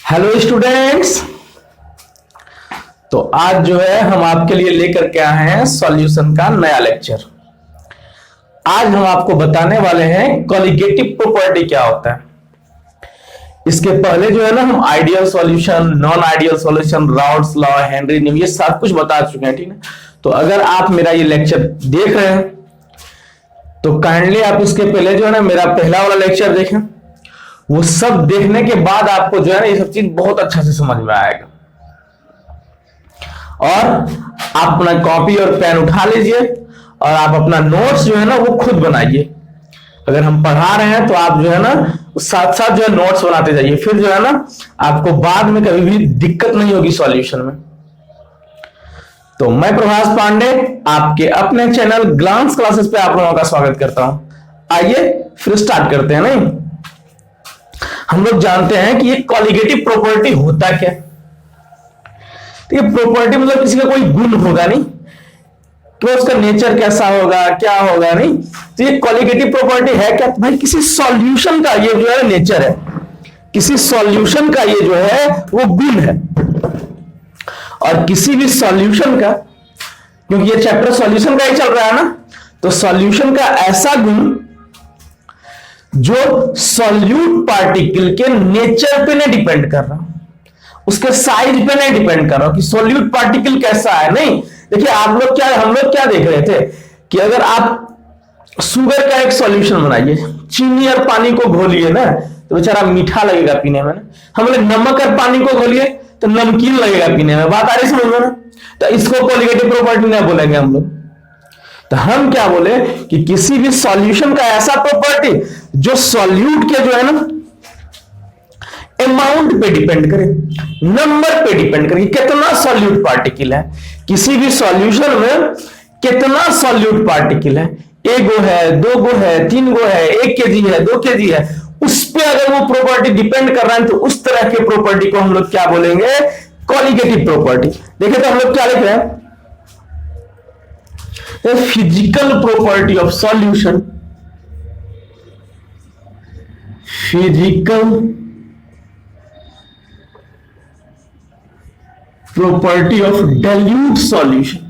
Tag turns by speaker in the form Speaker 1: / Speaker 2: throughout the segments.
Speaker 1: Hello students. तो आज जो है हम आपके लिए लेकर के आए हैं सॉल्यूशन का नया लेक्चर। आज हम आपको बताने वाले हैं कॉलिगेटिव प्रॉपर्टी क्या होता है। इसके पहले जो है ना हम ideal solution, non ideal solution, Raoult's law, Henry new, ये सब कुछ बता चुके हैं, ठीक है। तो अगर आप मेरा ये लेक्चर देख रहे हैं तो काइंडली आप इसके पहले जो है ना मेरा पहला वाला लेक्चर देखें। वो सब देखने के बाद आपको जो है ना ये सब चीज बहुत अच्छा से समझ में आएगा। और आप अपना कॉपी और पेन उठा लीजिए और आप अपना नोट्स जो है ना वो खुद बनाइए। अगर हम पढ़ा रहे हैं तो आप जो है ना साथ साथ जो है नोट्स बनाते जाइए, फिर जो है ना आपको बाद में कभी भी दिक्कत नहीं होगी सॉल्यूशन में। तो मैं प्रभास पांडे आपके अपने चैनल ग्लांस क्लासेस पे आप लोगों का स्वागत करता हूं। आइए फिर स्टार्ट करते हैं। नहीं, हम लोग जानते हैं कि ये कॉलिगेटिव प्रॉपर्टी होता क्या। तो ये प्रॉपर्टी मतलब किसी का कोई गुण होगा नहीं कि उसका नेचर कैसा होगा, क्या होगा, नहीं। तो ये कॉलिगेटिव प्रॉपर्टी है क्या? भाई किसी सॉल्यूशन का ये जो है नेचर है, किसी सॉल्यूशन का ये जो है वो गुण है। और किसी भी सॉल्यूशन का, क्योंकि ये चैप्टर सॉल्यूशन का ही चल रहा है ना, तो सॉल्यूशन का ऐसा गुण जो सॉल्यूट पार्टिकल के नेचर पे नहीं डिपेंड कर रहा, उसके साइज पे नहीं डिपेंड कर रहा कि सॉल्यूट पार्टिकल कैसा है। नहीं, देखिए हम लोग क्या देख रहे थे कि अगर आप शुगर का एक सॉल्यूशन बनाइए, चीनी और पानी को घोलिए ना तो बेचारा मीठा लगेगा पीने में ना। हम लोग नमक और पानी को घोलिए तो नमकीन लगेगा पीने में। बात आ रही समझ में ना? तो इसको कॉलिगेटिव प्रॉपर्टी नहीं बोलेंगे हम लोग। तो हम क्या बोले कि किसी भी सॉल्यूशन का ऐसा प्रॉपर्टी जो सॉल्यूट के जो है ना अमाउंट पे डिपेंड करे, नंबर पे डिपेंड करे, कितना सॉल्यूट पार्टिकल है। किसी भी सॉल्यूशन में कितना सॉल्यूट पार्टिकल है, 1 गो है, 2 गो है, 3 गो है, 1 केजी है, 2 केजी है, उस पे अगर वो प्रॉपर्टी डिपेंड कर रहा है तो उस तरह के प्रॉपर्टी को हम लोग क्या बोलेंगे? Colligative property. देखिए तो हम लोग क्या लिख रहे हैं? Physical property of solution, physical property of dilute solution,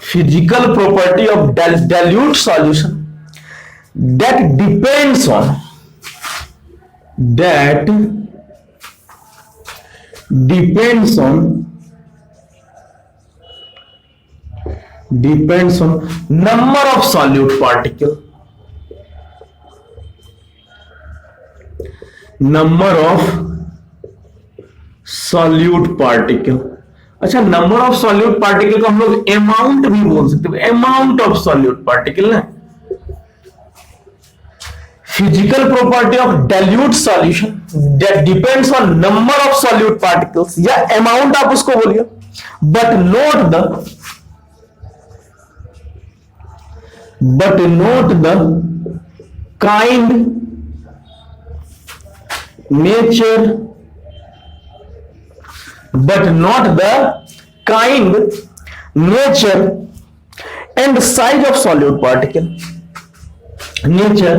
Speaker 1: physical property of dilute solution that depends on number of solute particle, number of solute particle. अच्छा, नंबर ऑफ सॉल्यूट पार्टिकल को हम लोग अमाउंट भी बोल सकते हैं, अमाउंट ऑफ सॉल्यूट पार्टिकल ना। Physical property of dilute solution that depends on number of solute particles, या अमाउंट आप उसको बोलिए, but note the kind, nature, but not the kind, nature and size of solute particle, nature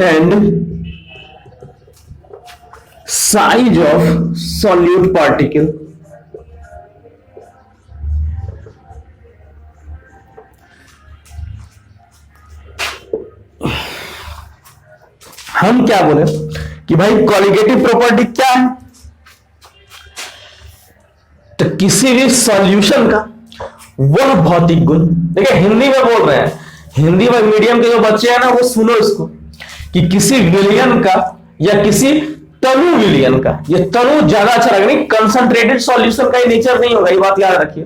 Speaker 1: and size of solute particle। हम क्या बोले कि भाई colligative property क्या है? तो किसी भी सॉल्यूशन का वह भौतिक गुण, देखिए हिंदी में बोल रहे हैं, हिंदी में मीडियम के जो बच्चे हैं ना वो सुनो इसको, कि किसी विलयन का या किसी तनु विलयन का, ये तनु ज्यादा अच्छा लगे, नहीं कंसंट्रेटेड सॉल्यूशन का ही नेचर नहीं होगा, ये बात याद रखिए।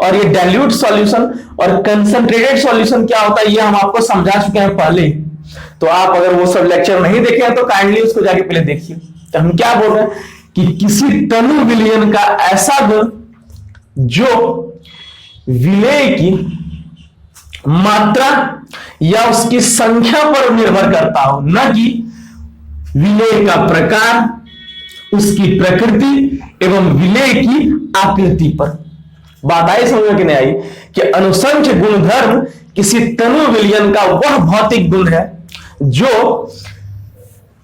Speaker 1: और ये डाइल्यूट सॉल्यूशन और कंसंट्रेटेड सॉल्यूशन क्या होता है ये हम आपको समझा चुके हैं पहले। तो आप अगर वो सब लेक्चर नहीं देखे हैं तो काइंडली उसको जाके पहले देखिए। तो हम क्या बोल रहे हैं कि किसी तनु विलयन का ऐसा गुण जो विलय की मात्रा या उसकी संख्या पर निर्भर करता हो, न कि विलय का प्रकार, उसकी प्रकृति एवं विलय की आकृति पर। बात आई समझ में कि नहीं आई? कि अनुसंख्य गुणधर्म किसी तनु विलयन का वह भौतिक गुण है जो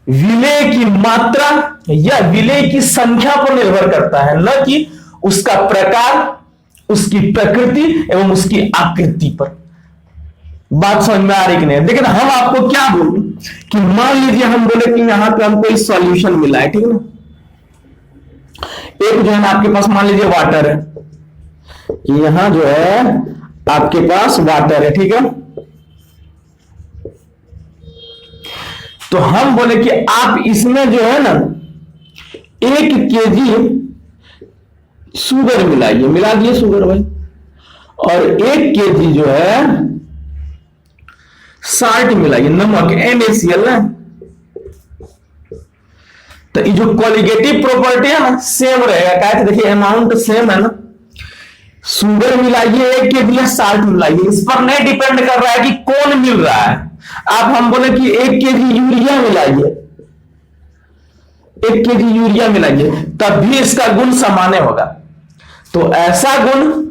Speaker 1: विलेय की मात्रा या विलेय की संख्या पर निर्भर करता है, न कि उसका प्रकार, उसकी प्रकृति एवं उसकी आकृति पर। बात समझ में आ रही कि नहीं? लेकिन हम आपको क्या बोलें कि मान लीजिए हम बोले कि यहां पे हमको इस सॉल्यूशन मिला है, ठीक है ना। एक जो है ना आपके पास मान लीजिए वाटर है, यहां जो है आपके पास वाटर है, ठीक है। तो हम बोले कि आप इसमें जो है ना 1 kg शुगर मिलाइए, मिला दिए शुगर भाई, और 1 kg जो है साल्ट मिलाइए, नमक NaCl ना। तो ये जो कॉलिगेटिव प्रॉपर्टी है ना सेम रहेगा, क्या देखिए अमाउंट सेम है ना। शुगर मिलाइए 1 kg या साल्ट मिलाइए, इस पर नहीं डिपेंड कर रहा है कि कौन मिल रहा है। आप हम बोले कि 1 kg यूरिया मिलाइए, 1 kg यूरिया मिलाइए, तब भी इसका गुण सामान्य होगा। तो ऐसा गुण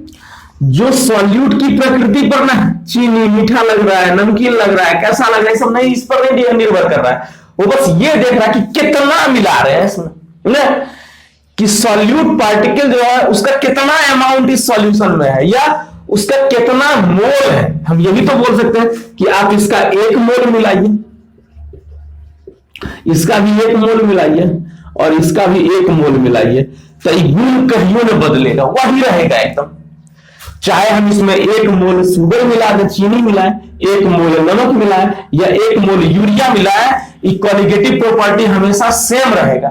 Speaker 1: जो सॉल्यूट की प्रकृति पर ना, चीनी मीठा लग रहा है, नमकीन लग रहा है, कैसा लग रहा है, सब नहीं, इस पर नहीं निर्भर कर रहा है। वो बस ये देख रहा है कि कितना मिला रहे हैं इसमें ना, कि सॉल्यूट पार्टिकल जो है उसका कितना अमाउंट इस सॉल्यूशन में है, या उसका कितना मोल है। हम ये भी तो बोल सकते हैं कि आप इसका 1 मोल मिलाइए, इसका भी 1 मोल मिलाइए, और इसका भी 1 मोल मिलाइए, तो ये गुण कहियो न बदलेगा, वही रहेगा एकदम। चाहे हम इसमें 1 मोल शुगर मिला दें, चीनी मिलाएं, 1 मोल नमक मिलाएं, या 1 मोल यूरिया मिलाएं, इक्वलिगेटिव प्रॉपर्टी हमेशा सेम रहेगा।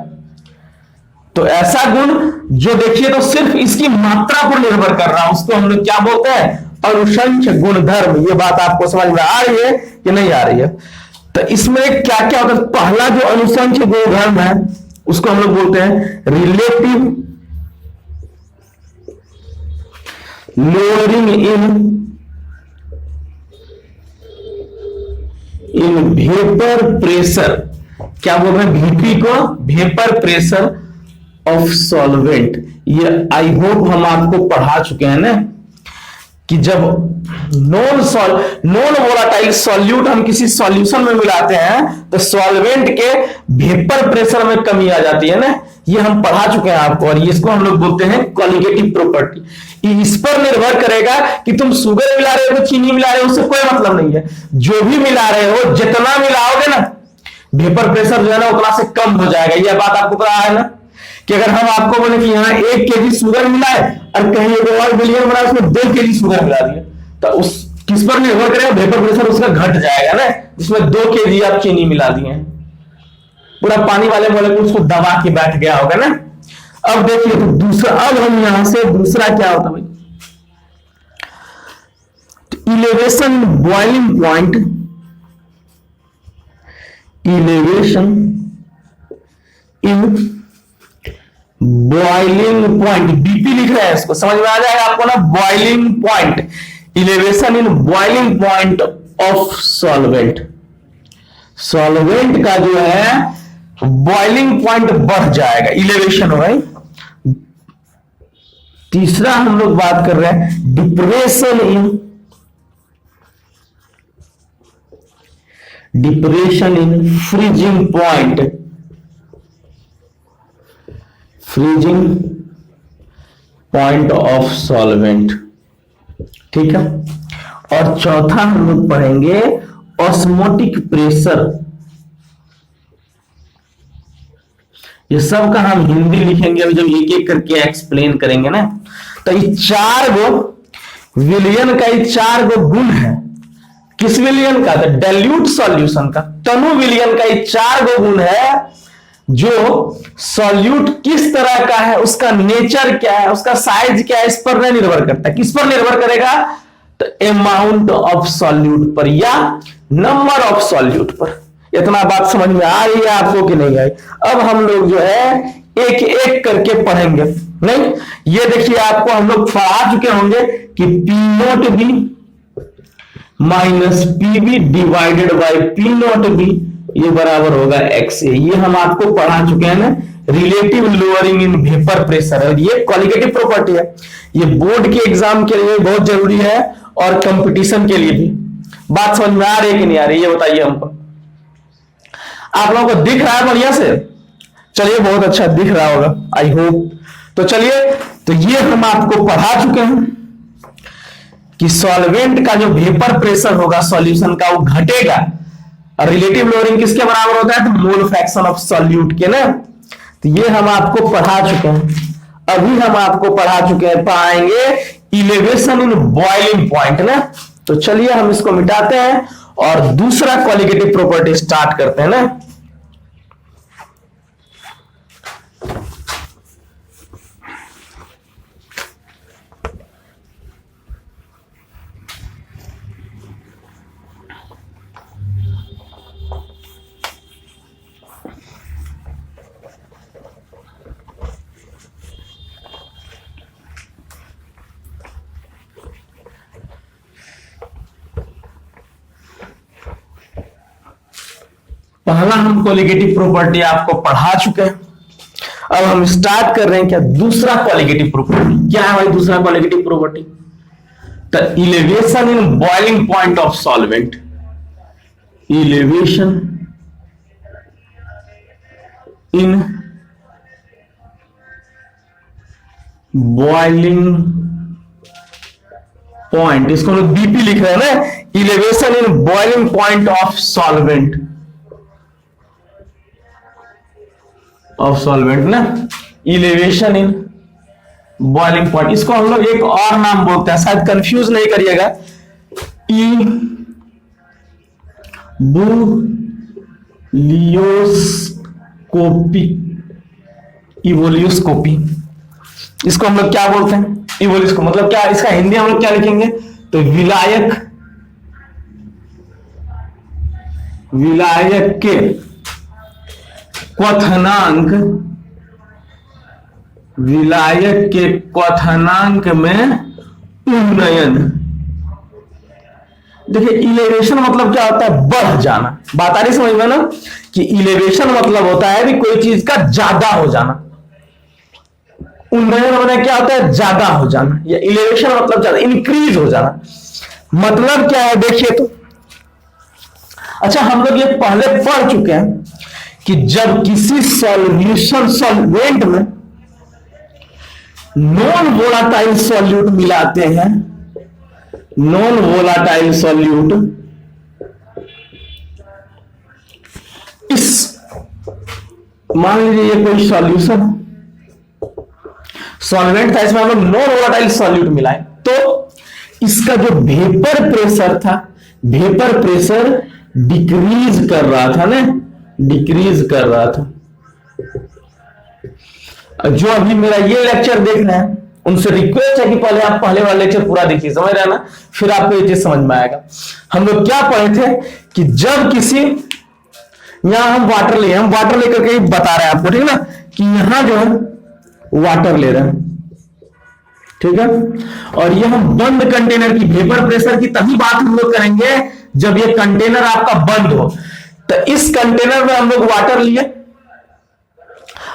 Speaker 1: तो ऐसा गुण जो देखिए तो सिर्फ इसकी मात्रा पर निर्भर कर रहा है, उसको हम लोग क्या बोलते हैं, अनुसंख्य गुणधर्म। ये बात आपको समझ में आ रही है कि नहीं आ रही है? तो इसमें क्या क्या होता है? पहला जो अनुसंख्य गुणधर्म है उसको हम लोग बोलते हैं relative lowering in vapour pressure. क्या बोल रहे हैं? VP को वेपर प्रेशर ऑफ सॉल्वेंट। ये आई होप हम आपको पढ़ा चुके हैं ना, कि जब नॉन वोलाटाइल सॉल्यूट हम किसी सॉल्यूशन में मिलाते हैं तो सॉल्वेंट के वेपर प्रेशर में कमी आ जाती है ना। ये हम पढ़ा चुके हैं आपको, और इसको हम लोग बोलते हैं कॉलिगेटिव प्रॉपर्टी। इस पर निर्भर करेगा कि तुम शुगर मिला रहे हो, चीनी मिला रहे हो, उससे कोई मतलब नहीं है। जो भी मिला रहे हो, जितना मिलाओगे ना, वेपर प्रेशर जो है ना उतना से कम हो जाएगा। यह बात आपको पता है ना, कि अगर हम आपको बोले कि यहाँ 1 kg शुगर मिला है और कहीं और बिलियन बना उसमें 2 kg शुगर मिला दिया, तो उस किस पर निर्भर करेगा? वेपर प्रेशर उसका घट जाएगा ना, जिसमें 2 kg आप चीनी मिला दिए, पूरा पानी वाले मोलेकुल उसको दबा के बैठ गया होगा ना। अब देखिए तो दूसरा, अब हम यहां से दूसरा क्या होता है भाई, elevation boiling point, elevation in boiling point, BP लिख रहे हैं, इसको समझ में आ जाएगा आपको ना। Boiling point, elevation in boiling point of solvent. Solvent का जो है बॉइलिंग पॉइंट बढ़ जाएगा, इलेवेशन हो गई। तीसरा हम लोग बात कर रहे हैं depression in freezing point, freezing point of solvent, ठीक है। और चौथा हम लोग पढ़ेंगे ऑस्मोटिक प्रेशर। ये सब का हम हिंदी लिखेंगे अभी, जब एक एक करके एक्सप्लेन करेंगे ना। तो ये 4 गो विलियन का, ये 4 गो गुण है। किस विलियन का? तो डाइल्यूट सॉल्यूशन का। तनु विलियन का ये 4 गो गुण है, जो सॉल्यूट किस तरह का है, उसका नेचर क्या है, उसका साइज क्या है, इस पर नहीं निर्भर करता। किस पर निर्भर करेगा? तो अमाउंट ऑफ सॉल्यूट पर या नंबर ऑफ सॉल्यूट पर। इतना बात समझ में आ रही है आपको कि नहीं आई? अब हम लोग जो है एक एक करके पढ़ेंगे। नहीं, ये देखिए आपको हम लोग पढ़ा चुके होंगे कि P0B minus PB divided by P0B ये बराबर होगा XA। ये हम आपको पढ़ा चुके हैं ना, relative lowering in vapour pressure है। ये क्वालिटेटिव प्रॉपर्टी है, ये बोर्ड के एग्जाम के लिए बहुत जरूरी है और कंपटीशन के लिए भी। बात समझ में आ रही है कि नहीं आ रही, ये बताइए हमको। आप लोगों को दिख रहा है बढ़िया से? चलिए, बहुत अच्छा दिख रहा होगा, आई होप। तो चलिए, तो ये हम आपको पढ़ा चुके हैं कि सॉल्वेंट का जो वेपर प्रेशर होगा सॉल्यूशन का, वो घटेगा। रिलेटिव लोअरिंग किसके बराबर होता है? तो मोल फ्रैक्शन ऑफ सॉल्यूट के ना। तो ये हम आपको पढ़ा चुके हैं, अभी हम आपको पढ़ा चुके हैं, पाएंगे इलेवेशन इन बॉइलिंग पॉइंट ना। तो चलिए हम इसको मिटाते हैं और दूसरा क्वालिटेटिव प्रॉपर्टी स्टार्ट करते हैं ना। पहला हम क्वालिटेटिव प्रॉपर्टी आपको पढ़ा चुके हैं, अब हम स्टार्ट कर रहे हैं क्या? दूसरा क्वालिटेटिव प्रॉपर्टी। क्या है भाई दूसरा qualitative property? The elevation in boiling point of solvent. Elevation in boiling point, इसको हम लोग बीपी लिख रहे हैं ना। Elevation in boiling point of solvent, of solvent ना। इलेवेशन इन बॉइलिंग पॉइंट, इसको हम लोग एक और नाम बोलते हैं, शायद कंफ्यूज नहीं करिएगा। इवोल्यूस्कोपी, इसको हम लोग क्या बोलते हैं? इवोल्यूस्कोपी मतलब क्या? इसका हिंदी हम लोग क्या लिखेंगे? तो विलायक के क्वथनांक, विलायक के क्वथनांक में उन्नयन। देखिए, इलेवेशन मतलब क्या होता है? बढ़ जाना। बात आ रही समझ में ना, कि इलेवेशन मतलब होता है कि कोई चीज का ज्यादा हो जाना। उन्नयन होना क्या होता है? ज्यादा हो जाना। या इलेवेशन मतलब ज्यादा, इंक्रीज हो जाना। मतलब क्या है देखिए तो। अच्छा, हम लोग ये पहले पढ़ चुके हैं कि जब किसी सॉल्यूशन सॉल्वेंट में नॉन वोलाटाइल सॉल्यूट मिलाते हैं, नॉन वोलाटाइल सॉल्यूट, इस मान लीजिए ये कोई सॉल्यूशन सॉल्वेंट था, इसमें हम लोग नॉन वोलाटाइल सॉल्यूट मिलाए, तो इसका जो वेपर प्रेशर था, वेपर प्रेशर डिक्रीज कर रहा था ना, डिक्रीज कर रहा था। जो अभी मेरा ये लेक्चर देख रहे हैं उनसे रिक्वेस्ट है कि पहले आप पहले वाला लेक्चर पूरा देखिए, समझ रहे हैं ना, फिर आपको ये चीज समझ में आएगा। हम लोग क्या पढ़े थे कि जब किसी, यहां हम वाटर ले, हम वाटर लेकर के बता रहे हैं आपको, ठीक है ना, कि यहां जो है वाटर ले रहे हैं, ठीक है, और ये हम बंद कंटेनर की वेपर प्रेशर की तभी बात हम लोग करेंगे जब ये कंटेनर आपका बंद हो। तो इस कंटेनर में हम लोग वाटर लिए,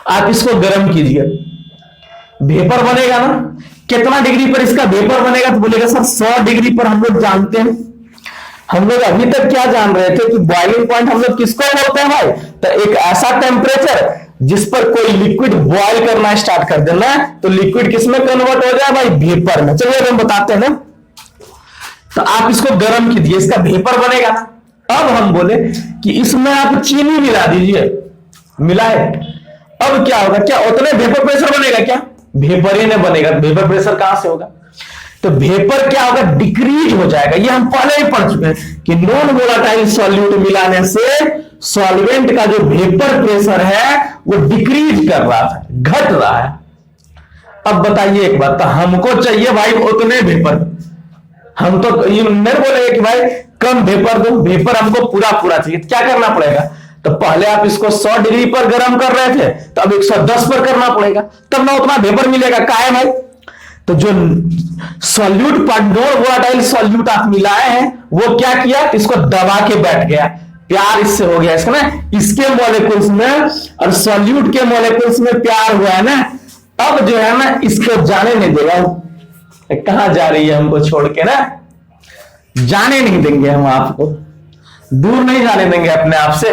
Speaker 1: आप इसको गर्म कीजिए, वेपर बनेगा ना। कितना डिग्री पर इसका वेपर बनेगा? तो बोलेगा सर 100 डिग्री पर। हम लोग जानते हैं, हम लोग अभी तक क्या जान रहे थे कि बॉइलिंग पॉइंट हम लोग किसको बोलते हैं भाई? तो एक ऐसा टेम्परेचर जिस पर कोई लिक्विड बॉयल करना स्टार्ट कर देना, तो लिक्विड किस में कन्वर्ट हो जाए भाई? वेपर में। चलिए हम बताते हैं ना। तो आप इसको गर्म कीजिए, इसका वेपर बनेगा। अब हम बोले कि इसमें आप चीनी मिला दीजिए, मिलाए, अब क्या होगा? क्या उतने वेपर प्रेशर बनेगा? क्या वेपर ही नहीं बनेगा, वेपर प्रेशर कहां से होगा? तो वेपर क्या होगा? डिक्रीज हो जाएगा। ये हम पहले ही पढ़ चुके हैं कि नॉन वोलाटाइल सॉल्यूट मिलाने से सॉल्वेंट का जो वेपर प्रेशर है वो डिक्रीज कर रहा था, घट रहा है। अब बताइए एक बात, तो हमको चाहिए भाई उतने वेपर, हम तो ये नहीं बोलेंगे कि भाई कम वेपर दो, वेपर हमको पूरा पूरा चाहिए। क्या करना पड़ेगा? तो पहले आप इसको 100 डिग्री पर गर्म कर रहे थे, तो अब 110 पर करना पड़ेगा, तब ना उतना वेपर मिलेगा। क्या है भाई? तो जो सॉल्यूट पर नॉन वोलाटाइल सॉल्यूट आप मिलाए हैं, वो क्या किया? इसको दबा के बैठ गया, प्यार इससे हो गया इसका ना, इसके मॉलिक्यूल्स में और सॉल्यूट के मॉलिक्यूल्स में प्यार हुआ है ना। अब जो है ना, इसको जाने नहीं देगा। कहां जा रही है हमको छोड़ के ना? जाने नहीं देंगे हम आपको, दूर नहीं जाने देंगे अपने आप से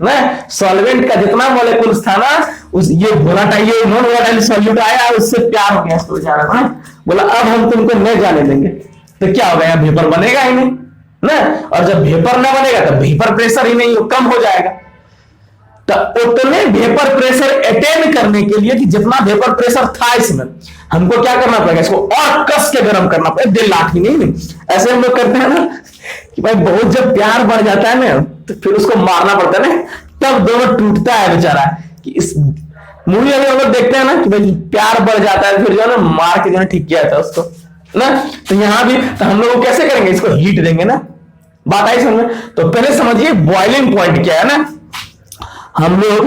Speaker 1: ना, सॉल्वेंट का जितना मॉलिक्यूल्स था ना, उस ये वोलाटाइल, ये नॉन वोलाटाइल सॉल्यूट आया, उससे प्यार हो गया इसको बेचारा ना, बोला अब हम तुमको नहीं जाने देंगे। तो क्या हो गया, वेपर बनेगा ही नहीं ना, और जब वेपर ना बनेगा तो वेपर प्रेशर ही नहीं, कम हो जाएगा। तो उतने वेपर प्रेशर अटेन करने के लिए कि जितना वेपर प्रेशर था इसमें, हमको क्या करना पड़ेगा, इसको और कस के गर्म करना पड़ेगा। दिल लाठी नहीं, ऐसे हम लोग करते हैं ना कि भाई बहुत जब प्यार बढ़ जाता है ना तो फिर उसको मारना पड़ता है ना, तब दोनों टूटता है बेचारा। कि इस मूवी में हम लोग देखते हैं ना कि भाई प्यार बढ़ जाता है, फिर जो है ना मार के जो है ठीक किया जाता है उसको ना। तो यहां भी तो हम लोग कैसे करेंगे, इसको हीट देंगे ना। बात आई समझ में? तो पहले समझिए बॉइलिंग पॉइंट क्या है ना, हम लोग,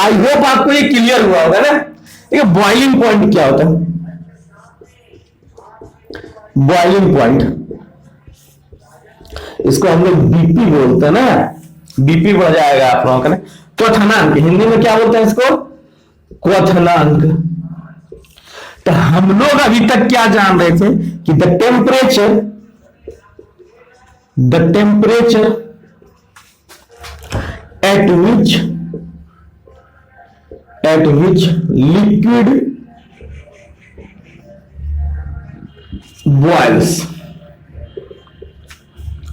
Speaker 1: आई होप आपको ये क्लियर हुआ होगा ना। देखिए बॉइलिंग पॉइंट क्या होता है, बॉइलिंग पॉइंट इसको हम लोग बीपी बोलते हैं ना, बीपी बढ़ जाएगा आप लोगों का ना। क्वथनांक हिंदी में क्या बोलते हैं इसको, क्वथनांक। तो हम लोग अभी तक क्या जान रहे थे कि the temperature at which liquid boils।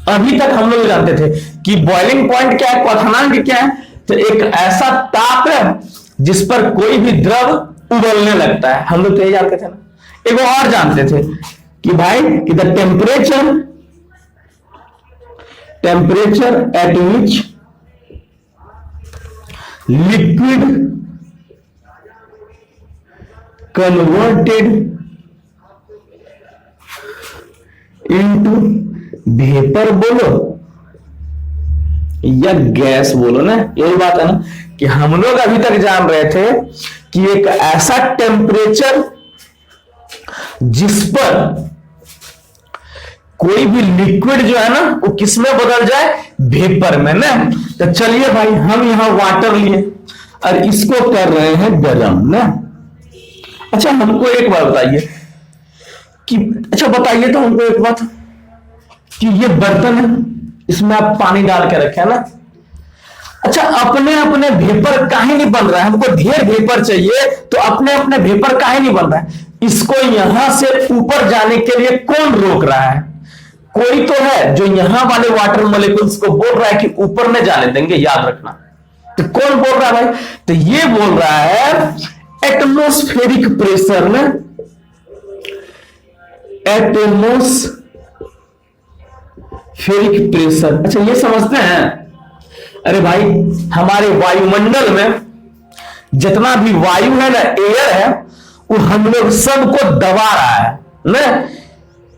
Speaker 1: अभी तक हम लोग जानते थे कि बॉइलिंग पॉइंट क्या है, क्वथनांक क्या है, तो एक ऐसा ताप है जिस पर कोई भी द्रव उबलने लगता है। हम लोग तो यही जानते थे ना। एक और जानते थे कि भाई कि the temperature at which liquid converted into vapour बोलो या गैस बोलो ना, यही बात है ना कि हम लोग अभी तक जान रहे थे कि एक ऐसा टेम्परेचर जिस पर कोई भी लिक्विड जो है ना वो किसमें बदल जाए, वेपर में ना। तो चलिए भाई हम यहां वाटर लिए और इसको कर रहे हैं गर्म ना। अच्छा हमको एक बात बताइए कि, अच्छा बताइए तो हमको एक बात कि ये बर्तन है, इसमें आप पानी डाल के रखे है ना। अच्छा अपने अपने वेपर काहे नहीं बन रहा है, हमको ढेर वेपर चाहिए तो अपने अपने वेपर काहे नहीं बन रहा है। इसको यहां से ऊपर जाने के लिए कौन रोक रहा है, कोई तो है जो यहां वाले वाटर मॉलिक्यूल्स को बोल रहा है कि ऊपर में जाने देंगे, याद रखना। तो कौन बोल रहा है भाई, तो ये बोल रहा है एटमॉस्फेरिक प्रेशर में, एटमॉस्फेरिक प्रेशर। अच्छा ये समझते हैं, अरे भाई हमारे वायुमंडल में जितना भी वायु है ना, एयर है, वो हम लोग सबको दबा रहा है ना।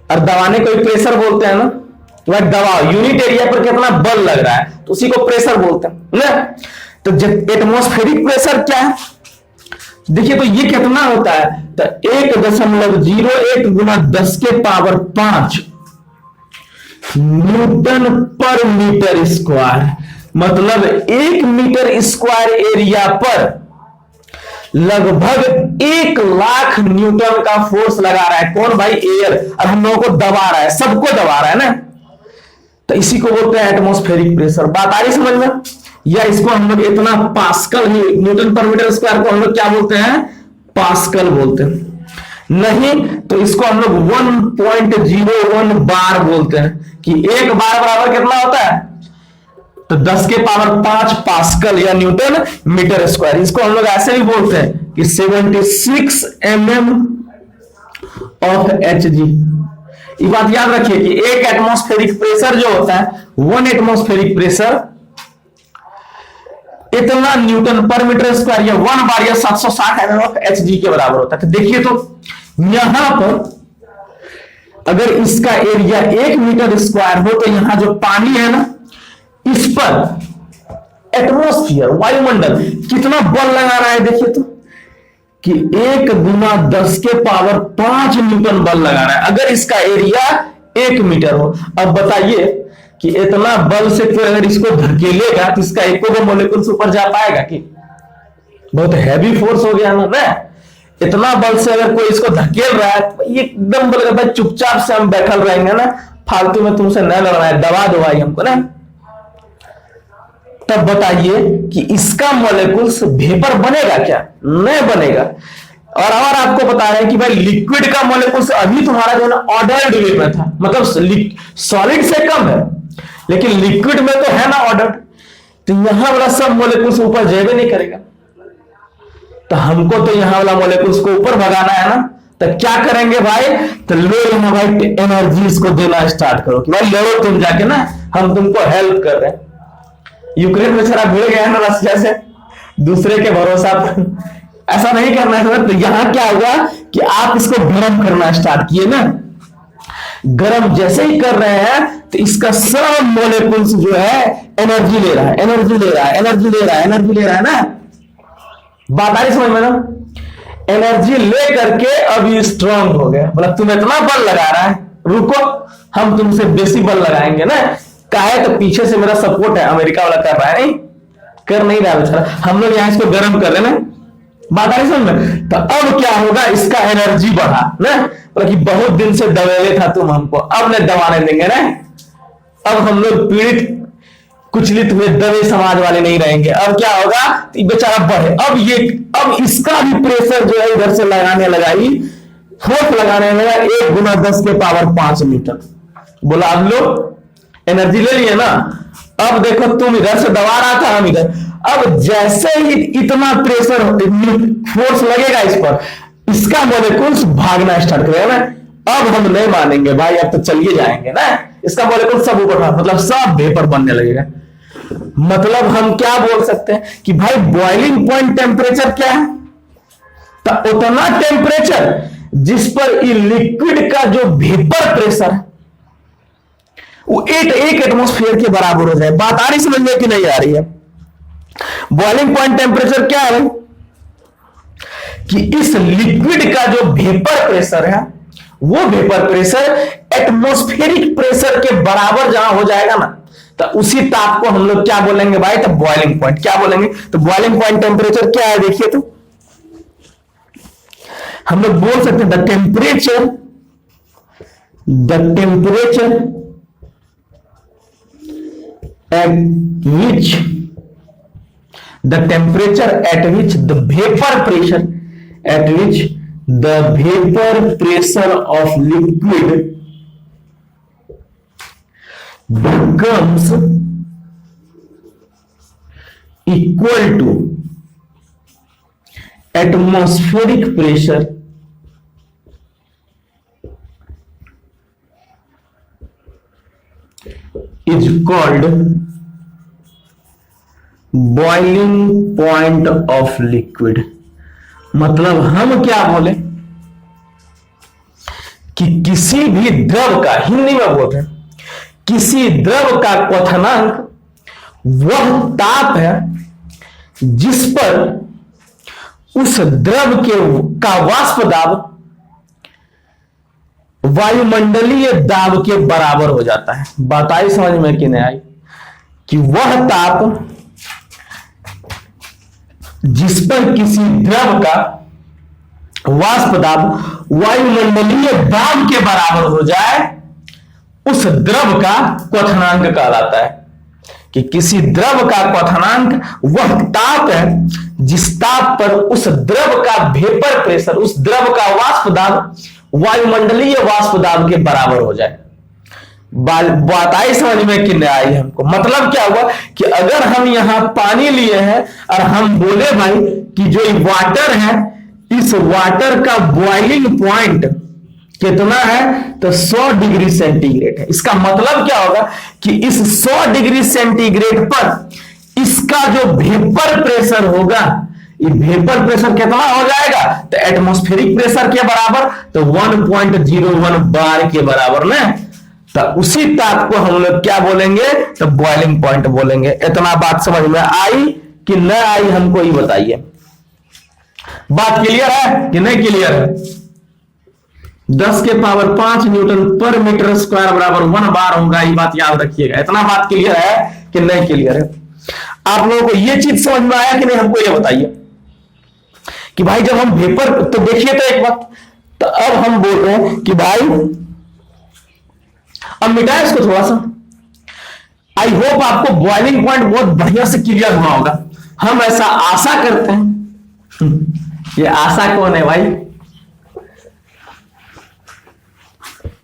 Speaker 1: और दबाने को प्रेशर बोलते हैं ना, तो भाई दबाव यूनिट एरिया पर कितना बल लग रहा है तो उसी को प्रेशर बोलते हैं ना। तो एटमॉस्फेरिक प्रेशर क्या है, देखिए तो ये कितना होता है, तो 1.01 गुना 10 के पावर 5 न्यूटन पर मीटर स्क्वायर। मतलब 1 मीटर स्क्वायर एरिया पर लगभग 1 लाख न्यूटन का फोर्स लगा रहा है। कौन भाई, एयर। और हम लोगों को दबा रहा है, सबको दबा रहा है ना। तो इसी को बोलते हैं एटमॉस्फेरिक प्रेशर। बात आ रही समझ में? या इसको हम लोग इतना पास्कल ही, न्यूटन पर मीटर स्क्वायर को हम लोग क्या बोलते हैं, पास्कल बोलते हैं। नहीं तो इसको हम लोग 1.01 बार बोलते हैं कि 1 बार बराबर कितना होता है, तो 10 के पावर 5 पास्कल या न्यूटन मीटर स्क्वायर। इसको हम लोग ऐसे भी बोलते हैं कि 76 mm ऑफ Hg। ये बात याद रखिए कि एक एटमॉस्फेरिक प्रेशर जो होता है, 1 एटमॉस्फेरिक प्रेशर इतना न्यूटन पर मीटर स्क्वायर या 1 बार या 760 mm ऑफ Hg के बराबर होता है। तो देखिए तो यहां पर अगर इसका एरिया 1 मीटर स्क्वायर हो तो यहां जो पानी है ना, इस पर एटमॉस्फेयर वायुमंडल कितना बल लगा रहा है, देखिए तो कि 1 गुना 10 के पावर 5 न्यूटन बल लगा रहा है अगर इसका एरिया 1 मीटर हो। अब बताइए कि इतना बल से कोई अगर इसको धकेलेगा तो इसका एक मोलेकुल्स ऊपर जा पाएगा कि, बहुत हैवी फोर्स हो गया ना। इतना बल से अगर कोई इसको धकेल रहा है तो ये एकदम बोलेगा भाई चुपचाप से हम बैठल रहेंगे ना, फालतू में तुमसे न लड़ना है, दबा दो भाई हमको ना। तब बताइए कि इसका मॉलिक्यूल्स वेपर बनेगा क्या? नहीं बनेगा। और आपको बता रहे हैं कि भाई लिक्विड का मॉलिक्यूल्स अभी तुम्हारा जो है ना ऑर्डर्ड वे में था, मतलब सॉलिड से कम है, लेकिन लिक्विड में तो है ना ऑर्डर्ड, तो यहां वाला सब मॉलिक्यूल्स ऊपर जाए नहीं करेगा। तो हमको तो यहां वाला मॉलिक्यूल्स को ऊपर भगाना है ना, तो क्या करेंगे भाई? तो लो यहां भाई एनर्जीज को देना स्टार्ट करो कि भाई लो तुम जाके ना, हम तुमको हेल्प कर रहे हैं। यूक्रेन बेचारा भिड़ गया है ना रशिया से, दूसरे के भरोसा पर ऐसा नहीं करना है। तो यहां क्या हुआ कि आप इसको गर्म करना स्टार्ट किए ना, गर्म जैसे ही कर रहे हैं तो इसका सब मॉलिक्यूल्स जो है एनर्जी ले रहा है, एनर्जी ले रहा है, एनर्जी ले रहा है, एनर्जी ले रहा है ना। बात आ रही समझ में ना? एनर्जी ले करके अब ये स्ट्रांग हो गया, मतलब तुम इतना बल लगा रहा है, रुको हम तुमसे बेसी बल लगाएंगे ना। काहे? तो पीछे से मेरा सपोर्ट है, अमेरिका वाला कर रहा है, नहीं कर नहीं रहा बेचारा, हम लोग यहां इसको गर्म कर रहे ना। बात आ रही समझ में? तो अब क्या होगा, इसका एनर्जी बढ़ा ना, मतलब कि बहुत दिन से दबेले था तुम हमको, अब नहीं दबाने देंगे ना। अब हम लोग पीड़ित कुचलित हुए दबे समाज वाले नहीं रहेंगे। अब क्या होगा, तो बेचारा बढ़े, अब इसका भी प्रेशर जो है इधर से लगाने लगाई, फोर्स लगाने लगा 1 × 10⁵ मीटर। बोला अब लोग एनर्जी ले लिए ना, अब देखो तुम इधर से दबा रहा था, हम इधर, अब जैसे ही इतना प्रेशर फोर्स लगेगा इस पर, इसका मॉलिक्यूल्स भागना स्टार्ट करेगा ना। अब हम नहीं मानेंगे भाई, अब तो चलिए जाएंगे ना, इसका मॉलिक्यूल सब ऊपर, मतलब सब वेपर बनने लगेगा। मतलब हम क्या बोल सकते हैं कि भाई बॉइलिंग पॉइंट टेम्परेचर क्या है? तो उतना टेम्परेचर जिस पर लिक्विड का जो वेपर प्रेशर है वो 1 एटमॉस्फेयर के बराबर हो जाए। बात आ रही समझ में कि नहीं आ रही है? बॉइलिंग पॉइंट टेम्परेचर क्या है कि इस लिक्विड का जो वेपर प्रेशर है, वो वेपर प्रेशर एटमॉस्फेरिक प्रेशर के बराबर जहां हो जाएगा ना, तो उसी ताप को हम लोग क्या बोलेंगे भाई? तो बॉइलिंग पॉइंट। क्या बोलेंगे? तो बॉइलिंग पॉइंट टेम्परेचर क्या है देखिए, तो हम लोग बोल सकते हैं the temperature at which the temperature at which the vapor pressure of liquid becomes equal to atmospheric pressure is called boiling point of liquid. मतलब हम क्या बोले कि किसी भी द्रव का, हिंदी में बोलते हैं, किसी द्रव का क्वथनांक वह ताप है जिस पर उस द्रव का वाष्प दाब वायुमंडलीय दाब के बराबर हो जाता है। बात आई समझ में कि नहीं आई? कि वह ताप जिस पर किसी द्रव का वाष्प दाब वायुमंडलीय दाब के बराबर हो जाए, उस द्रव का क्वथनांक कहलाता है। कि किसी द्रव का क्वथनांक वह ताप है जिस ताप पर उस द्रव का वेपर प्रेशर, उस द्रव का वाष्प दाब वायुमंडलीय वाष्प दाब के बराबर हो जाए। बात आई समझ में कि नहीं आई हमको? मतलब क्या हुआ कि अगर हम यहां पानी लिए हैं और हम बोले भाई कि जो वाटर है, इस वाटर का बॉइलिंग पॉइंट कितना है, तो 100 डिग्री सेंटीग्रेड है। इसका मतलब क्या होगा कि इस 100 डिग्री सेंटीग्रेड पर इसका जो वेपर प्रेशर होगा, ये वेपर प्रेशर कितना हो जाएगा, तो एटमॉस्फेरिक प्रेशर के बराबर, तो 1.01 बार के बराबर ना। तो उसी ताप को हम लोग क्या बोलेंगे, तो बॉइलिंग पॉइंट बोलेंगे। इतना बात समझ में आई कि न आई, हमको ही बताइए। बात क्लियर है कि नहीं क्लियर है? 10⁵ न्यूटन पर मीटर स्क्वायर बराबर 1 बार होगा, ये बात याद रखिएगा। इतना बात क्लियर है कि नहीं क्लियर है? आप लोगों को ये चीज समझ में आया कि नहीं, हमको ये बताइए कि भाई जब हम वेपर, तो देखिए तो एक बात, तो अब हम बोल रहे हैं कि भाई, अब मिटाए इसको थोड़ा सा, आई होप आपको बॉइलिंग पॉइंट बहुत बढ़िया से क्लियर हुआ होगा, हम ऐसा आशा करते हैं। ये आशा कौन है भाई?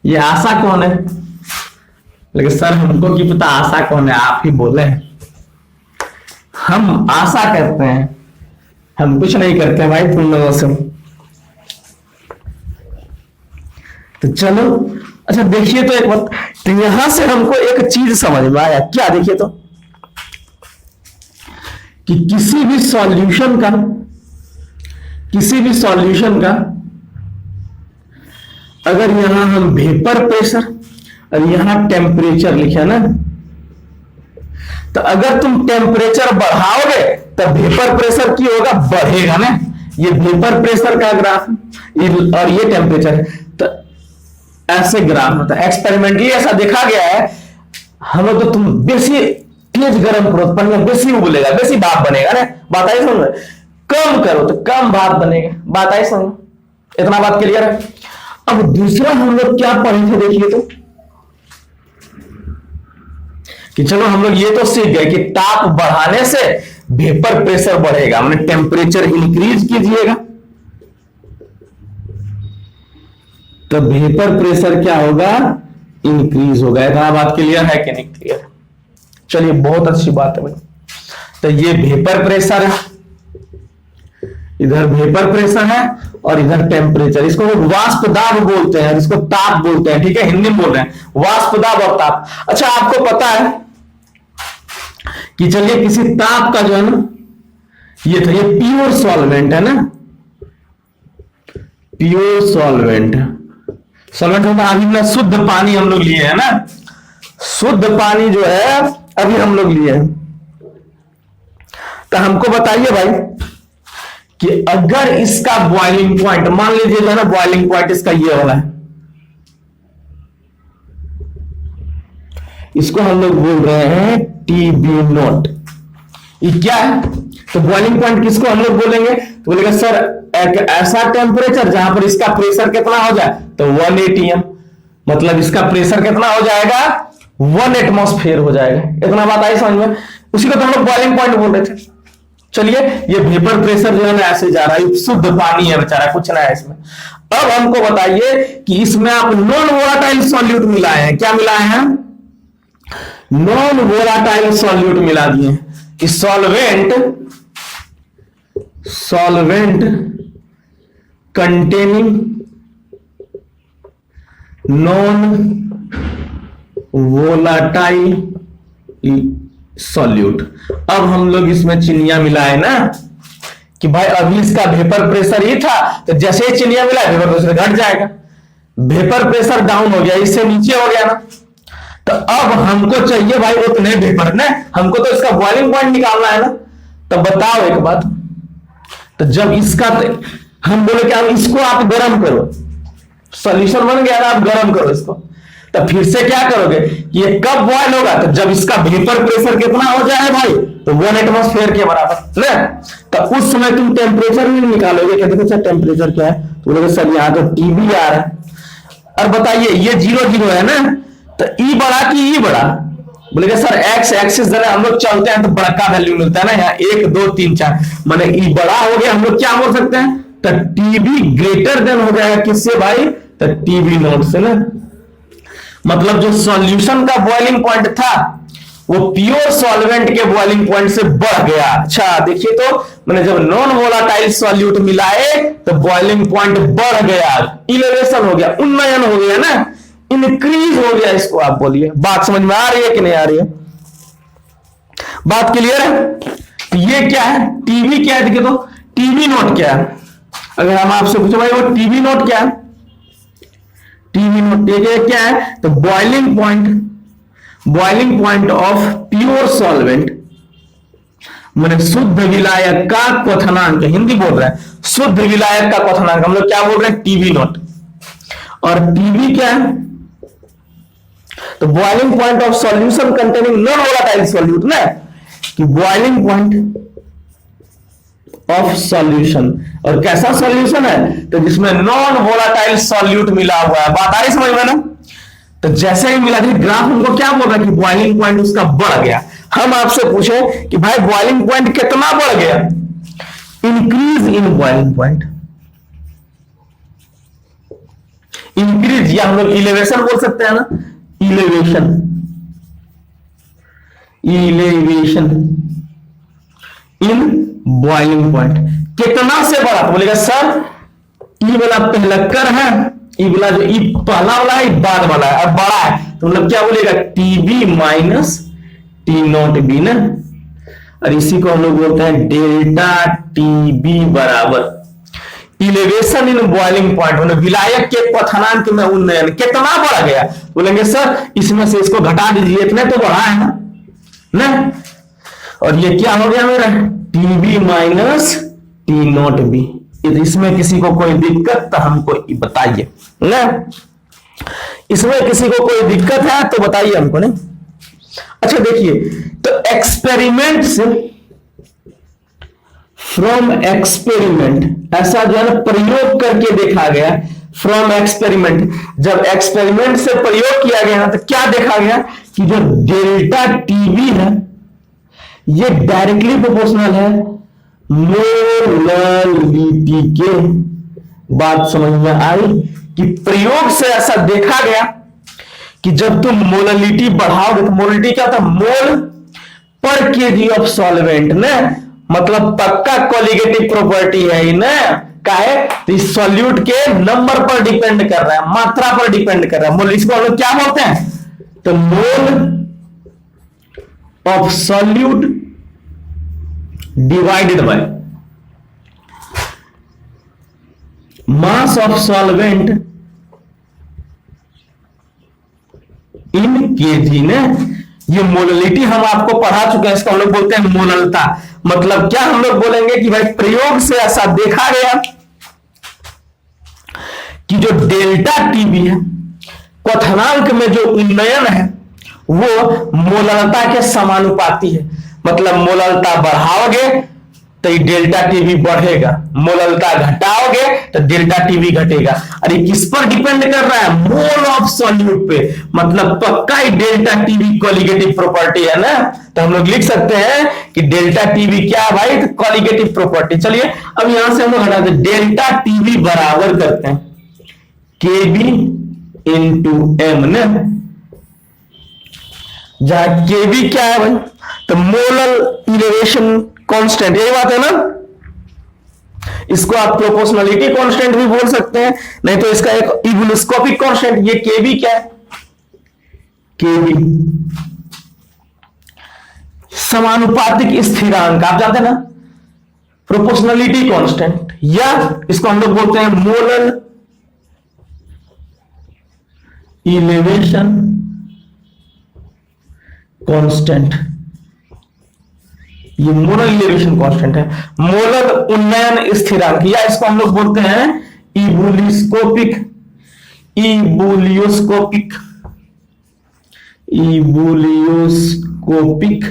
Speaker 1: ये आशा कौन है? लेकिन सर हमको क्या पता आशा कौन है, आप ही बोले हैं। हम आशा करते हैं, हम कुछ नहीं करते भाई तुम लोगों से। तो चलो अच्छा देखिए तो एक बात, तो यहां से हमको एक चीज समझ में आया क्या, देखिए तो कि किसी भी सॉल्यूशन का अगर यहां हम वेपर प्रेशर और यहां टेम्परेचर लिखा ना, तो अगर तुम टेम्परेचर बढ़ाओगे तो वेपर प्रेशर की होगा, बढ़ेगा ना। ये वेपर प्रेशर का ग्राफ और ये टेम्परेचर, तो ऐसे ग्राफ होता है। एक्सपेरिमेंटली ऐसा देखा गया है। हम लोग तो तुम बेसी तेज गर्म करो तो पानी बेसी उबलेगा, बेसी भाप बनेगा ना, बात आई समझ। कम करो तो कम भाप बनेगा, बात आई समझ। इतना बात क्लियर है। अब दूसरा हम लोग क्या पढ़े थे देखिए तो, कि चलो हम लोग ये तो सीख गए कि ताप बढ़ाने से वेपर प्रेशर बढ़ेगा, मैंने टेम्परेचर इंक्रीज कीजिएगा तो वेपर प्रेशर क्या होगा, इंक्रीज होगा। इतना बात क्लियर है कि नहीं क्लियर? चलिए बहुत अच्छी बात है भाई। तो ये वेपर प्रेशर है, इधर वेपर प्रेशर है और इधर टेम्परेचर। इसको वाष्प दाब बोलते हैं, इसको ताप बोलते हैं, ठीक है, हिंदी में बोल रहे हैं वाष्प दाब और ताप। अच्छा आपको पता है कि चलिए किसी ताप का जो है ना, ये था, ये प्योर सॉल्वेंट है ना, प्योर सॉल्वेंट होता है। अभी ना शुद्ध पानी हम लोग लिए है ना, शुद्ध पानी जो है अभी हम लोग लिए हैं। तो हमको बताइए भाई कि अगर इसका बॉइलिंग पॉइंट मान लीजिए जो है ना, बॉइलिंग पॉइंट इसका ये वाला है, इसको हम लोग बोल रहे हैं टीबी नॉट। ये क्या है? तो बॉइलिंग पॉइंट किसको हम लोग बोलेंगे? तो बोलेगा सर एक ऐसा टेम्परेचर जहां पर इसका प्रेशर कितना हो जाए, तो 1 atm, मतलब इसका प्रेशर कितना हो जाएगा, 1 एटमॉस्फेयर हो जाएगा। इतना बात आई समझ में? उसी को तो हम लोग बॉइलिंग पॉइंट बोल रहे थे। चलिए ये वेपर प्रेशर जो है ना ऐसे जा रहा है, शुद्ध पानी है बेचारा, कुछ ना है इसमें। अब हमको बताइए कि इसमें आप नॉन वोलाटाइल सॉल्यूट मिलाए हैं, क्या मिलाए हैं? नॉन वोलाटाइल सॉल्यूट मिला दिए। कि solvent containing non volatile solute. अब हम लोग इसमें चिनिया मिलाए ना, कि भाई अभी इसका वेपर प्रेशर ही था, तो जैसे ही चिनिया मिला वेपर प्रेशर घट जाएगा। वेपर प्रेशर डाउन हो गया, इससे नीचे हो गया ना, तो अब हमको चाहिए भाई उतने वेपर ने, हमको तो इसका बॉइलिंग पॉइंट निकालना है ना। तो बताओ एक बात, तो जब इसका हम बोले कि अब इसको आप गर्म करो, सॉल्यूशन बन गया ना, आप गर्म करो इसको, तो फिर से क्या करोगे, ये कब बॉयल होगा, तो जब इसका वेपर प्रेशर कितना हो जाए भाई, तो 1 एटमॉस्फेयर के बराबर ना। तो उस समय तुम टेम्परेचर भी निकालोगे, क्या देखो सर टेम्परेचर क्या है, तो बोलोगे सर यहाँ तो टीबी आ रहा है। और बताइए ये 0 है ना, तो ई बड़ा कि ई बड़ा, बोलेगा सर एक्स एक्सिस जरा हम लोग चलते हैं तो बड़ा वैल्यू मिलता है ना, यहाँ 1 2 3 4, माने ई बड़ा हो गया। हम लोग क्या बोल सकते हैं, तो टीबी ग्रेटर देन हो जाएगा किससे भाई, तो टीबी नॉट से ना। मतलब जो सॉल्यूशन का बॉइलिंग पॉइंट था वो प्योर सॉल्वेंट के बॉइलिंग पॉइंट से बढ़ गया। अच्छा देखिए तो मैंने जब नॉन वोलाटाइल सॉल्यूट मिलाए तो बॉइलिंग पॉइंट बढ़ गया, इलेवेशन हो गया, उन्नयन हो गया ना, इंक्रीज हो गया। इसको आप बोलिए, बात समझ में आ रही है कि नहीं आ रही है? बात क्लियर है? ये क्या है, टीबी क्या है, देखिए तो टीबी नॉट क्या है। अगर हम आपसे पूछे भाई वो टीबी नॉट क्या है, टीबी नॉट ये क्या है, तो boiling point of pure solvent, मैंने शुद्ध विलायक का क्वथनांक, हिंदी बोल रहा है, शुद्ध विलायक का क्वथनांक हम लोग क्या बोल रहे हैं, टीबी नॉट। और टीबी क्या है, तो boiling point of solution containing non volatile solute ना, कि बॉइलिंग पॉइंट ऑफ सॉल्यूशन, और कैसा सॉल्यूशन है, तो जिसमें नॉन वोलाटाइल सॉल्यूट मिला हुआ है। बात आ रही समझ में ना? तो जैसे ही मिला दी ग्राफ हमको क्या बोल रहा है कि बॉइलिंग पॉइंट उसका बढ़ गया। हम आपसे पूछे कि भाई बॉइलिंग पॉइंट कितना बढ़ गया, increase in boiling point, increase या हम लोग इलेवेशन बोल सकते हैं ना, elevation, elevation in boiling point कितना से बढ़ा, तो बोलेगा सर ई वाला पहला कर है, ई वाला जो ई पहला वाला है बाद वाला है और बड़ा है, तो मतलब क्या बोलेगा TB minus T not be ना, और इसी को हम लोग बोलते हैं डेल्टा टीबी बराबर इलेवेशन इन बॉइलिंग पॉइंट, मतलब विलायक के क्वथनांक में उन्नयन कितना बढ़ गया। बोलेंगे सर इसमें से इसको घटा दीजिए, इतने तो बढ़ा है ना, और ये क्या हो गया मेरा TB minus T not be. इसमें किसी को कोई दिक्कत तो हमको बताइए ना, इसमें किसी को कोई दिक्कत है तो बताइए हमको नहीं। अच्छा देखिए, तो एक्सपेरिमेंट से, फ्रॉम एक्सपेरिमेंट, ऐसा जो है ना प्रयोग करके देखा गया, फ्रॉम एक्सपेरिमेंट, जब एक्सपेरिमेंट से प्रयोग किया गया तो क्या देखा गया कि जो डेल्टा टीबी है ये डायरेक्टली प्रोपोर्शनल है मोललिटी के। बात समझ में आई कि प्रयोग से ऐसा देखा गया कि जब तुम मोललिटी बढ़ाओगे, तो मोललिटी क्या होता है, मोल पर केजी ऑफ सॉल्वेंट ना, मतलब पक्का कॉलिगेटिव प्रॉपर्टी है ना, का है तो इस सॉल्यूट के नंबर पर डिपेंड कर रहा है, मात्रा पर डिपेंड कर रहा है। मोल इसको हम लोग क्या बोलते हैं, तो mole of solute divided by mass of solvent in KG ने। ये मोललिटी हम आपको पढ़ा चुके हैं, इसको हम लोग बोलते हैं मोललता। मतलब क्या हम लोग बोलेंगे कि भाई प्रयोग से ऐसा देखा गया कि जो डेल्टा टीबी है क्वथनांक में जो उन्नयन है वो मोललता के समानुपाती है। मतलब मोललता बढ़ाओगे तो ये डेल्टा टीबी बढ़ेगा, मोललता घटाओगे तो डेल्टा टीबी घटेगा। और ये किस पर डिपेंड कर रहा है, मोल ऑफ सॉल्यूट पे, मतलब पक्का ही डेल्टा टीबी कॉलिगेटिव प्रॉपर्टी है ना। तो हम लोग लिख सकते हैं कि डेल्टा टीबी क्या है भाई, तो कॉलिगेटिव प्रॉपर्टी। चलिए अब यहां से हम लोग हटाते हैं, डेल्टा टीबी बराबर करते हैं केबी इंटू एम ना, जहां केबी क्या है भाई, तो मोलर इलेवेशन कांस्टेंट, यही बात है ना। इसको आप प्रोपोर्शनलिटी कांस्टेंट भी बोल सकते हैं, नहीं तो इसका एक इवोल्यूस्कोपिक कांस्टेंट। ये केबी क्या है, केबी समानुपातिक स्थिरांक, आप जानते हैं ना, प्रोपोर्शनलिटी कांस्टेंट, या इसको हम लोग बोलते हैं मोलर इलेवेशन कांस्टेंट। ये मोलर इलेवेशन कांस्टेंट है, मोलर उन्नयन स्थिरांक, या इसको हम लोग बोलते हैं इबुलिस्कोपिक, इबुलियोस्कोपिक, इबुलियोस्कोपिक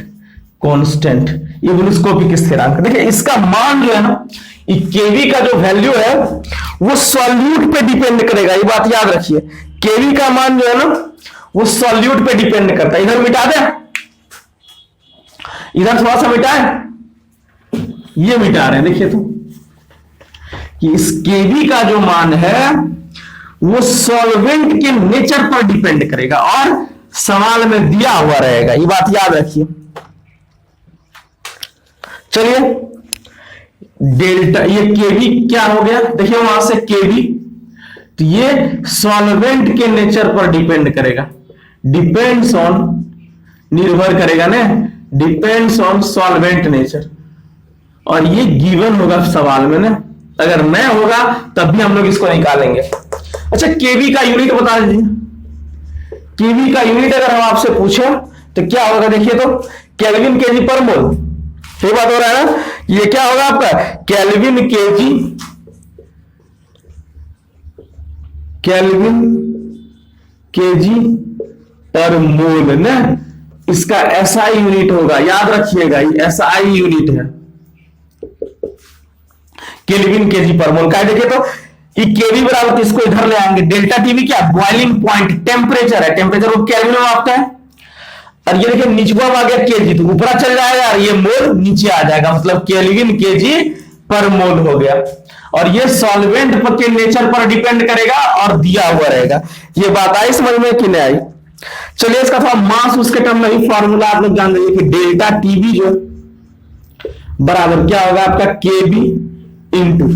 Speaker 1: कांस्टेंट, इबुलिस्कोपिक स्थिरांक। देखिए इसका मान जो है ना, केवी का जो वैल्यू है वो सॉल्यूट पे डिपेंड करेगा, ये बात याद रखिए। केवी का मान जो है ना वो सॉल्यूट पे डिपेंड करता है। इधर मिटा दे, इधर थोड़ा सा मिटाए, ये मिटा रहे हैं, देखिए तो कि इस केवी का जो मान है वो सॉल्वेंट के नेचर पर डिपेंड करेगा और सवाल में दिया हुआ रहेगा, ये बात याद रखिए। चलिए डेल्टा, ये केवी क्या हो गया, देखिए वहां से केवी, तो ये सॉल्वेंट के नेचर पर डिपेंड करेगा, डिपेंड्स ऑन, निर्भर करेगा ना, डिपेंड्स ऑन सॉल्वेंट नेचर, और ये गिवन होगा सवाल में ना, अगर नहीं होगा तब भी हम लोग इसको निकालेंगे। अच्छा केवी का यूनिट बता दीजिए, केवी का यूनिट अगर हम आपसे पूछे तो क्या होगा, देखिए तो केल्विन केजी पर मोल, ये बात हो रहा है ना, ये क्या होगा आपका केल्विन केजी, केल्विन केजी पर मोल ना, इसका एसआई यूनिट होगा, याद रखिएगा ये एसआई यूनिट है, केल्विन केजी पर मोल का। देखिए तो ये केवी बराबर इसको इधर ले आएंगे, डेल्टा टीवी क्या बॉइलिंग पॉइंट टेम्परेचर है, टेम्परेचर को केल्विन में मापता है। और ये देखिए निचवा आ गया केजी, तो ऊपर चल जाएगा और ये मोल नीचे आ जाएगा, मतलब केल्विन केजी पर मोल हो गया। और ये सॉल्वेंट के नेचर पर डिपेंड करेगा और दिया हुआ रहेगा। ये बात आई समझ में कि नहीं आई? चलिए इसका थोड़ा मास उसके टर्म में ही फॉर्मूला आप लोग जान लीजिए कि डेल्टा टीवी जो बराबर क्या होगा आपका केबी इंटू,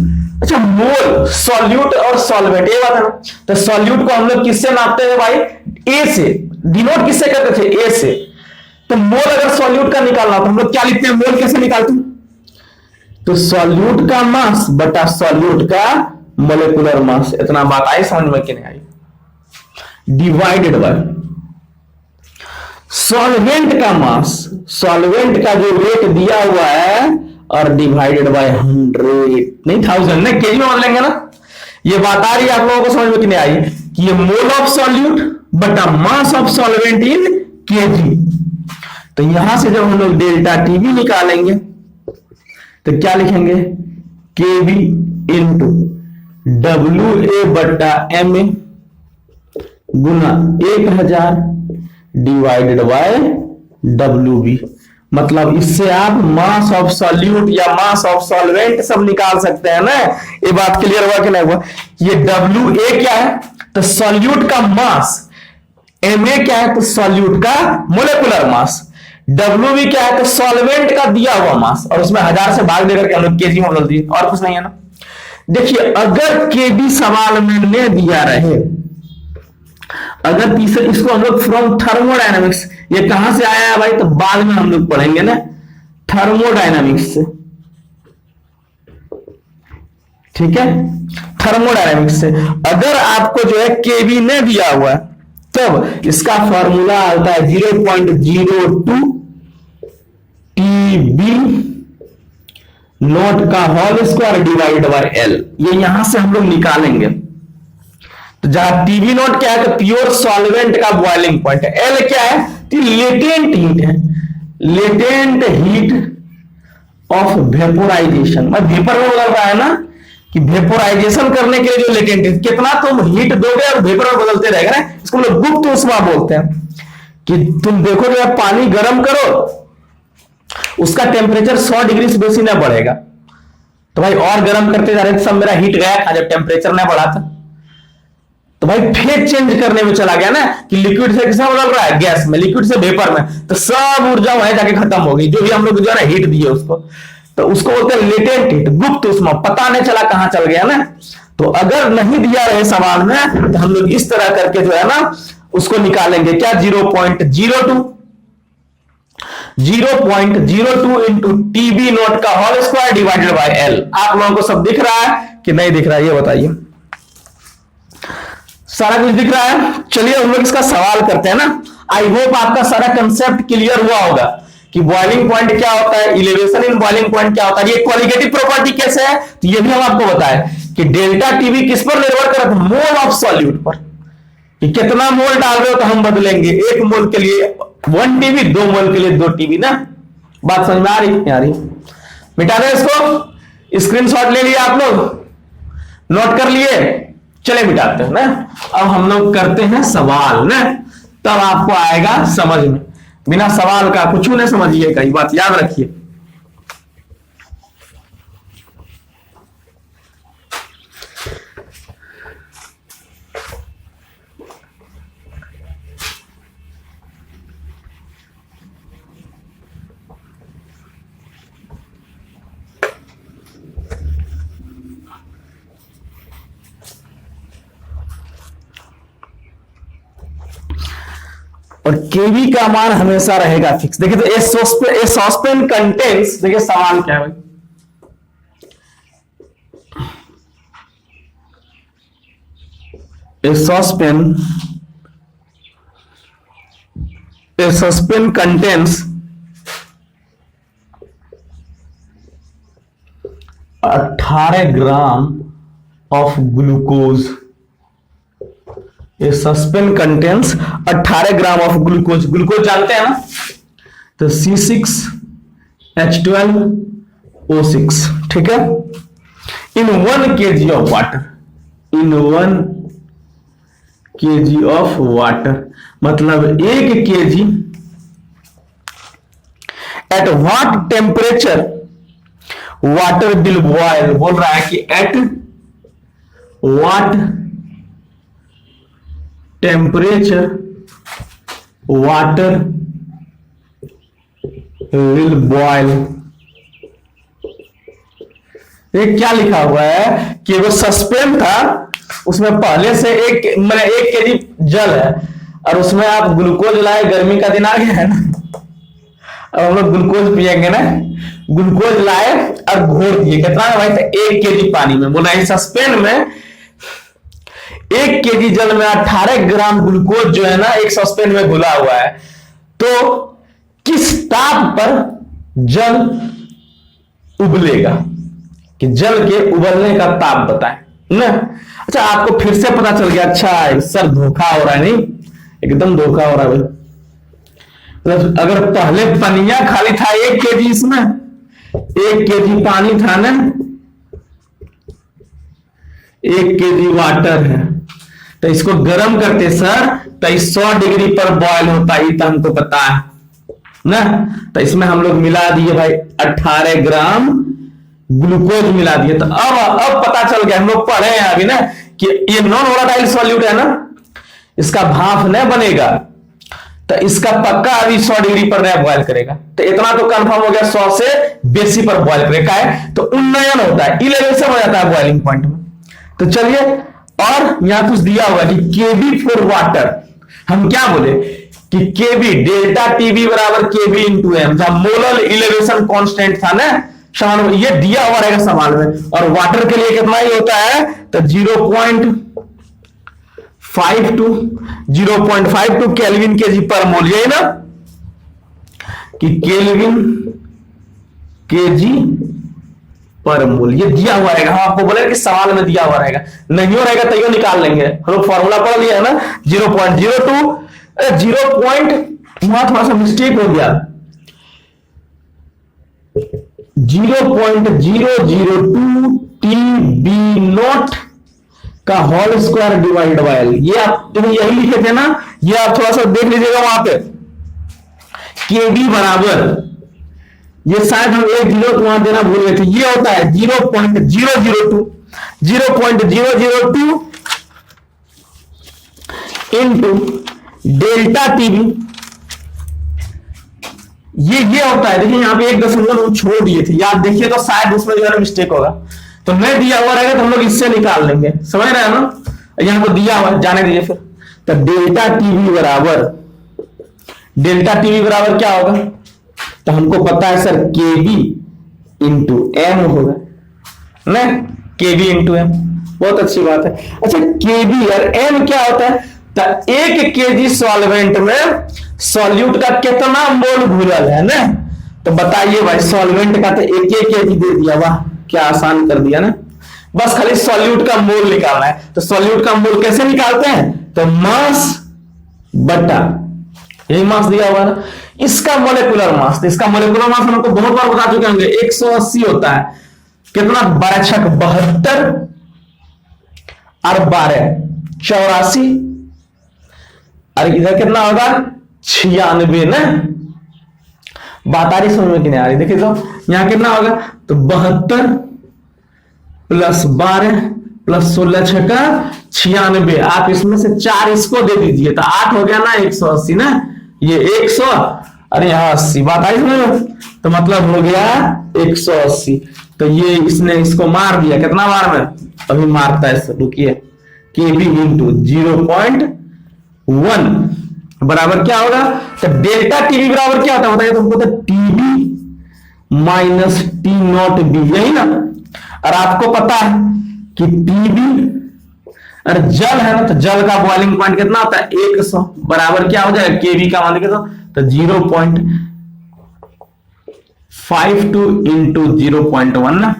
Speaker 1: अच्छा मोल सॉल्यूट और सॉल्वेंट, ये बात है ना। तो सॉल्यूट को हम लोग किससे नापते हैं भाई? ए से। डिनोट किससे करते थे? ए से। तो मोल अगर सॉल्यूट का निकालना तो हम लोग क्या लिखते हैं? मोल कैसे निकालते हैं? तो सॉल्यूट का मास बटा सॉल्यूट का मोलेकुलर मास। इतना बात आई समझ में कि नहीं आई? डिवाइडेड बाय सॉल्वेंट का मास, सॉल्वेंट का जो वेट दिया हुआ है, और डिवाइडेड बाय 100 नहीं 1000 ना, केजी में बदलेंगे ना। ये बात आ रही है आप लोगों को समझ में कि नहीं आई? कि ये मोल ऑफ सॉल्यूट बटा mass of solvent in KG. तो यहां से जब हम लोग डेल्टा टीवी निकालेंगे तो क्या लिखेंगे? केवी इंटू डब्ल्यू ए बटा एम ए गुना 1000 डिवाइडेड बाय डब्ल्यू बी। मतलब इससे आप मास ऑफ सॉल्यूट या मास ऑफ सॉल्वेंट सब निकाल सकते हैं ना। ये बात क्लियर हुआ कि नहीं हुआ? ये डब्ल्यू ए क्या है? तो सॉल्यूट का मास। एम ए क्या है? तो सॉल्यूट का मोलेकुलर मास। डब्ल्यू बी क्या है? तो सॉल्वेंट का दिया हुआ मास, और उसमें 1000 से भाग देकर के हम लोग केजी में बदल दिए, और कुछ नहीं है ना। देखिए अगर केबी सवाल में ने दिया रहे, अगर तीसरे इसको हम लोग फ्रॉम थर्मोडायनामिक्स, ये कहां से आया है भाई? तो बाद में हम लोग पढ़ेंगे ना, थर्मोडायनामिक्स से, ठीक है। थर्मोडायनामिक्स से अगर आपको जो है केबी ने दिया हुआ है, तब इसका फॉर्मूला आता है 0.02 टीबी नोट का whole square divide by L. ये यहां से हम लोग निकालेंगे। तो जहां टीबी नोट क्या है? तो प्योर सॉल्वेंट का बॉइलिंग पॉइंट है। एल क्या है? तो लेटेंट हीट है, लेटेंट हीट ऑफ वेपोराइजेशन। मैं वेपर में बदल रहा है ना, कि वेपोराइजेशन करने के लिए जो लेटेंट हीट, कितना तुम हीट दोगे और वेपर में बदलते रहेगा ना, इसको हम लोग गुप्त ऊष्मा बोलते हैं। कि तुम देखो जब पानी गर्म करो, उसका टेम्परेचर 100 डिग्री से बेसी ना बढ़ेगा, तो भाई और गर्म करते जा रहे थे, सब मेरा हीट गया था जब टेम्परेचर ना बढ़ा था। तो भाई फेज चेंज करने में चला गया ना, कि लिक्विड से किसमें बदल रहा है? गैस में। लिक्विड से वेपर में, तो सब ऊर्जा वहां जाके खत्म हो गई, जो भी हम लोग जो है ना हीट दिए उसको। तो उसको बोलते हैं लेटेंट हीट, गुप्त ऊष्मा, पता नहीं चला कहां चल गया ना। तो अगर नहीं दिया रहे सवाल में, तो हम लोग इस तरह करके जो है ना उसको निकालेंगे। क्या? 0.02 इंटू टीबी नोट का whole square divided by L. आप लोगों को सब दिख रहा है कि नहीं दिख रहा है? ये बताइए। सारा कुछ दिख रहा है? चलिए हम लोग इसका सवाल करते हैं ना। आई होप आपका सारा कंसेप्ट क्लियर हुआ होगा कि बॉइलिंग पॉइंट क्या होता है, इलेवेशन इन बॉइलिंग पॉइंट क्या होता है, ये क्वालिटेटिव प्रॉपर्टी कैसे है, तो ये भी हम आपको बताएं कि डेल्टा टीवी किस पर निर्भर करता है? मोल ऑफ सॉल्यूट पर, कि कितना मोल डाल रहे हो तो हम बदलेंगे। 1 मोल के लिए 1 टीवी, 2 मोल के लिए 2 टीवी ना। बात समझ में आ रही? मिटा दें इसको, स्क्रीनशॉट ले लिए आप लोग, नोट कर लिए, चले मिटाते हैं ना। अब हम लोग करते हैं सवाल ना, तब आपको आएगा समझ में। बिना सवाल का कुछ नहीं समझिएगा, ये बात याद रखिए। और केवी का मान हमेशा रहेगा फिक्स। देखिए तो ए सॉसपेन कंटेन्स, देखिए सवाल क्या है भाई, a saucepan contains 18 gram of glucose. ये saucepan contains 18 gram of glucose. Glucose जानते हैं ना, तो C6H12O6, ठीक है, in 1 kg of water. In 1 kg of water, मतलब 1 kg at what temperature water will boil, बोल रहा है कि at what temperature water will boil. ये क्या लिखा हुआ है कि वो सस्पेन था, उसमें पहले से 1 kg जल है और उसमें आप ग्लूकोज लाए, गर्मी का दिन आ गया है ना, अब हम लोग ग्लूकोज पिएंगे ना, ग्लूकोज लाए और घोर दिए, कितना है भाई, तो 1 kg पानी में। बोला इस सस्पेन में 1 kg जल में 18 ग्राम ग्लूकोज जो है ना एक सस्पेन में घुला हुआ है, तो किस ताप पर जल उबलेगा, कि जल के उबलने का ताप बताएं ना। अच्छा, आपको फिर से पता चल गया, अच्छा सर धोखा हो रहा है, नहीं एकदम धोखा हो रहा है भाई। अगर पहले पनिया खाली था 1 kg, इसमें 1 kg पानी था ना, 1 kg वाटर है, तो इसको गर्म करते सर तो 100 डिग्री पर बॉयल होता है, तो हमको पता है ना। तो इसमें हम लोग मिला दिए भाई 18 ग्राम ग्लूकोज मिला दिए, तो अब पता चल गया, हम लोग पढ़े हैं अभी ना कि ये नॉन वोलाटाइल सॉल्यूट है ना, इसका भाप न बनेगा, तो इसका पक्का अभी 100 डिग्री पर नया बॉयल करेगा। तो इतना तो कंफर्म हो गया, 100 से बेसी पर बॉयल करेगा है, तो उन्नयन होता है, इलेवेशन हो जाता है बॉइलिंग पॉइंट में। तो चलिए, और यहां कुछ दिया हुआ कि केबी फॉर वाटर, हम क्या बोले कि केबी डेल्टा टीबी बराबर केबी इंटू एम, जहां मोलर इलेवेशन कांस्टेंट था ना सवाल में, ये दिया हुआ रहेगा सवाल में। और वाटर के लिए कितना ही होता है, तो 0.52 केल्विन केजी पर मोल, यही ना कि केल्विन केजी पर मोल, ये दिया हुआ रहेगा। हम आपको बोले कि सवाल में दिया हुआ रहेगा, नहीं हो रहेगा तो यो निकाल लेंगे, हम लोग फॉर्मूला पढ़ लिया है ना 0.02 वहां थोड़ा सा मिस्टेक हो गया, 0.002 TB नॉट का whole square divide by L. ये आप यही लिखे थे ना, ये आप थोड़ा सा देख लीजिएगा वहां पे, केबी बराबर, ये शायद हम एक जीरो वहां देना भूल गए थे, ये होता है 0.002 इंटू डेल्टा टीबी, ये होता है। देखिए यहाँ पे 1 दशमलव हम छोड़ दिए थे, याद देखिए तो शायद उसमें जो है मिस्टेक होगा, तो नहीं दिया हुआ रहेगा तो हम लोग इससे निकाल लेंगे, समझ रहे हैं ना। यहाँ को दिया हुआ जाने दीजिए फिर, तो डेल्टा टीबी बराबर क्या होगा, तो हमको पता है सर केबी इंटू एम होगा ना, केबी इंटू एम, बहुत अच्छी बात है। अच्छा, केबी और एम क्या होता है, तो 1 kg सॉल्वेंट में सॉल्यूट का कितना मोल घुलल है ना, तो बताइए भाई, सॉल्वेंट का तो 1 kg दे दिया, वाह क्या आसान कर दिया ना, बस खाली सॉल्यूट का मोल निकालना है। तो सॉल्यूट का मोल कैसे निकालते हैं, तो मास बटा, यही मास दिया हुआ ना, इसका मोलेकुलर मास, इसका मोलेकुलर मास हमको बहुत बार बता चुके होंगे, 180 होता है, कितना 12 छक 72 और 12 84, और इधर कितना होगा 96 ना, बात आ रही समझ में कि नहीं आ रही, देखिए तो यहां कितना होगा, तो 72 प्लस 12 प्लस 16 छक्का 96, आप इसमें से 4 इसको दे दीजिए, तो 8 हो गया ना 180 ना, ये 100 और यहाँ 80, बात आई समझ में, तो मतलब हो गया 180। तो ये इसने इसको मार दिया, कितना बार में अभी मारता है, रुकिए, केबी इंटू 0.1 बराबर क्या होगा, तो डेल्टा टीबी बराबर क्या होता है बताइए तुमको, तो TB minus T not be, यही ना। और आपको पता है कि टीबी और जल है ना, तो जल का बॉइलिंग पॉइंट कितना होता है 100, बराबर क्या हो जाएगा, केबी का मान लिखे तो 0.52 इंटू 0.1 ना।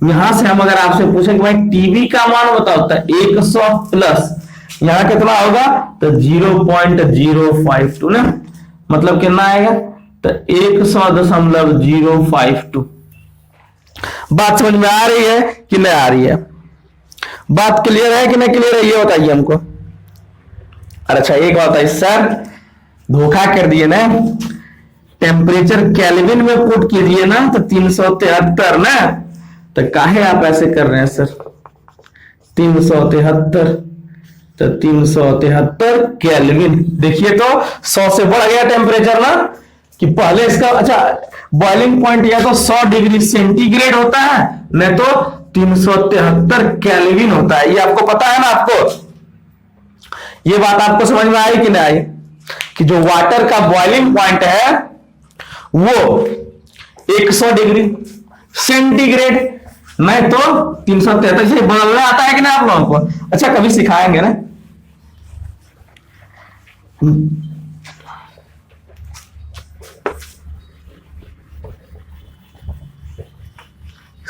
Speaker 1: यहां से हम अगर आपसे पूछें कि भाई टीबी का मान बताओ, तो 100 प्लस यहां कितना होगा, तो 0.052 ना, मतलब कितना आएगा, तो 100.052। बात समझ में आ रही है कि नहीं आ रही है, बात क्लियर है कि नहीं क्लियर है, ये बताइए हमको। अच्छा एक बात है सर, धोखा कर दिए ना, टेम्परेचर केल्विन में पुट कीजिए ना तो 373 ना, तो काहे आप ऐसे कर रहे हैं सर? 373 तो 373 केल्विन, देखिए तो 100 से बढ़ गया टेम्परेचर ना, कि पहले इसका अच्छा बॉइलिंग पॉइंट या तो 100 डिग्री सेंटीग्रेड होता है, नहीं तो 373 केल्विन होता है। ये आपको पता है ना? आपको ये बात आपको समझ में आई कि नहीं आई, कि जो वाटर का बॉइलिंग पॉइंट है वो 100 डिग्री सेंटीग्रेड, नहीं तो 373 से बदलना आता है कि नहीं आप लोगों को? अच्छा कभी सिखाएंगे ना।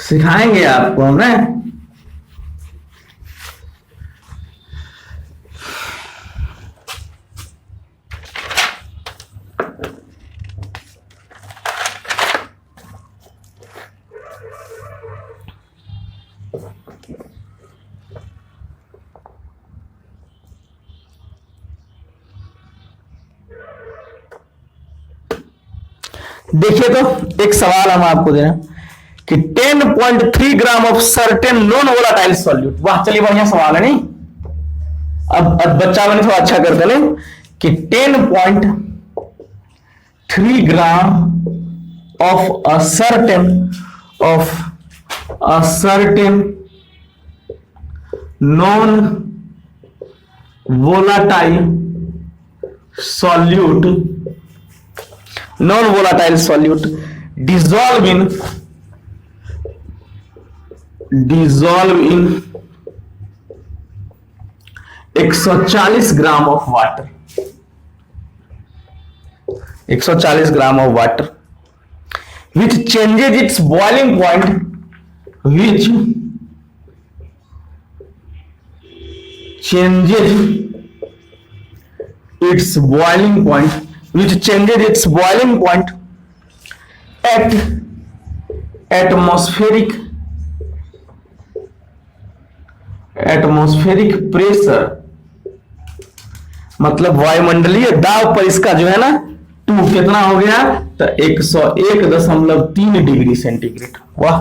Speaker 1: सिखाएंगे आपको हम ना। देखिए तो एक सवाल हम आपको दे रहे हैं कि 10.3 gram of certain non volatile solute. वाह चलिए बढ़िया सवाल है नहीं? अब बच्चा बने थोड़ा अच्छा करते नहीं, कि 10.3 gram of a certain non volatile solute, non-volatile solute dissolve in 140 gram of water, 140 gram of water which changes its boiling point, which changes its boiling point at atmospheric pressure, मतलब वायुमंडलीय दाब पर इसका जो है ना 2 कितना हो गया? तो 101.3 डिग्री सेंटीग्रेड। वाह।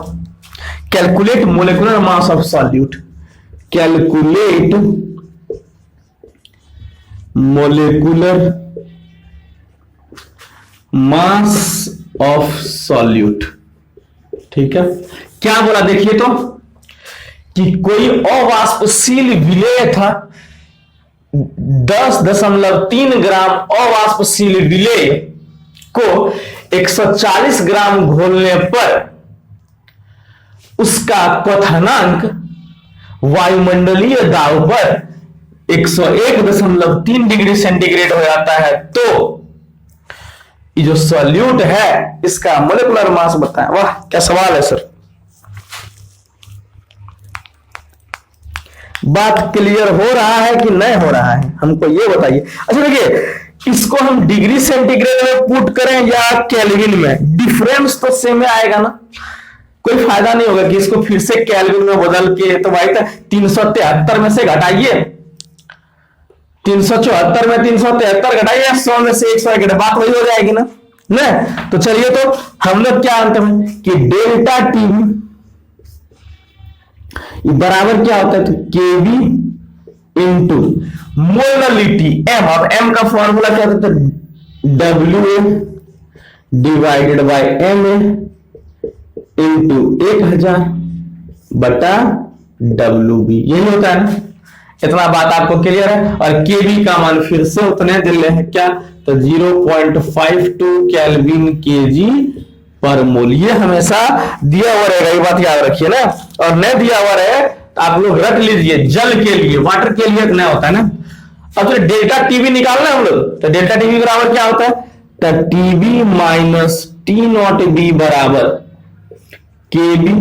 Speaker 1: Calculate molecular mass of solute, calculate molecular mass of solute. ठीक है, क्या बोला देखिए तो, कि कोई अवाष्पशील विलेय था, 10.3 ग्राम अवाष्पशील विलेय को 140 ग्राम घोलने पर उसका क्वथनांक वायुमंडलीय दाब पर 101.3 डिग्री सेंटीग्रेड हो जाता है। तो ये जो सॉल्यूट है इसका मोलिकुलर मास बताएं। वाह क्या सवाल है सर। बात क्लियर हो रहा है कि नहीं हो रहा है, हमको ये बताइए। अच्छा देखिए, इसको हम डिग्री सेंटीग्रेड में पुट करें या केल्विन में, डिफरेंस तो सेम आएगा ना, कोई फायदा नहीं होगा कि इसको फिर से केल्विन में बदल के। तो भाई 373 में से घटाइए, 374 में 373 घटाइए, 100 में से 100 घटाइए, बात वही हो जाएगी ना। नहीं तो चलिए, तो हम लोग क्या अंत में कि डेल्टा टी बराबर क्या होता है? तो केवी इंटू मोलरिटी एम। अब एम का फॉर्मूला क्या होता है? W A divided by M A into 1000 बटा डब्ल्यू बी, यही होता है ना। इतना बात आपको क्लियर है। और केवी का मान फिर से उतने दे रहे हैं क्या? तो 0.52 केल्विन केजी पर मोल। ये हमेशा दिया हुआ रहेगा, ये बात याद रखिए ना। और नहीं दिया हुआ रहे तो आप लोग रख लीजिए, जल के लिए, वाटर के लिए नहीं होता है ना। अब तो डेल्टा टीवी निकालना है हम लोग, तो डेल्टा टीवी बराबर क्या होता है? तो TV minus T not be बराबर केबी,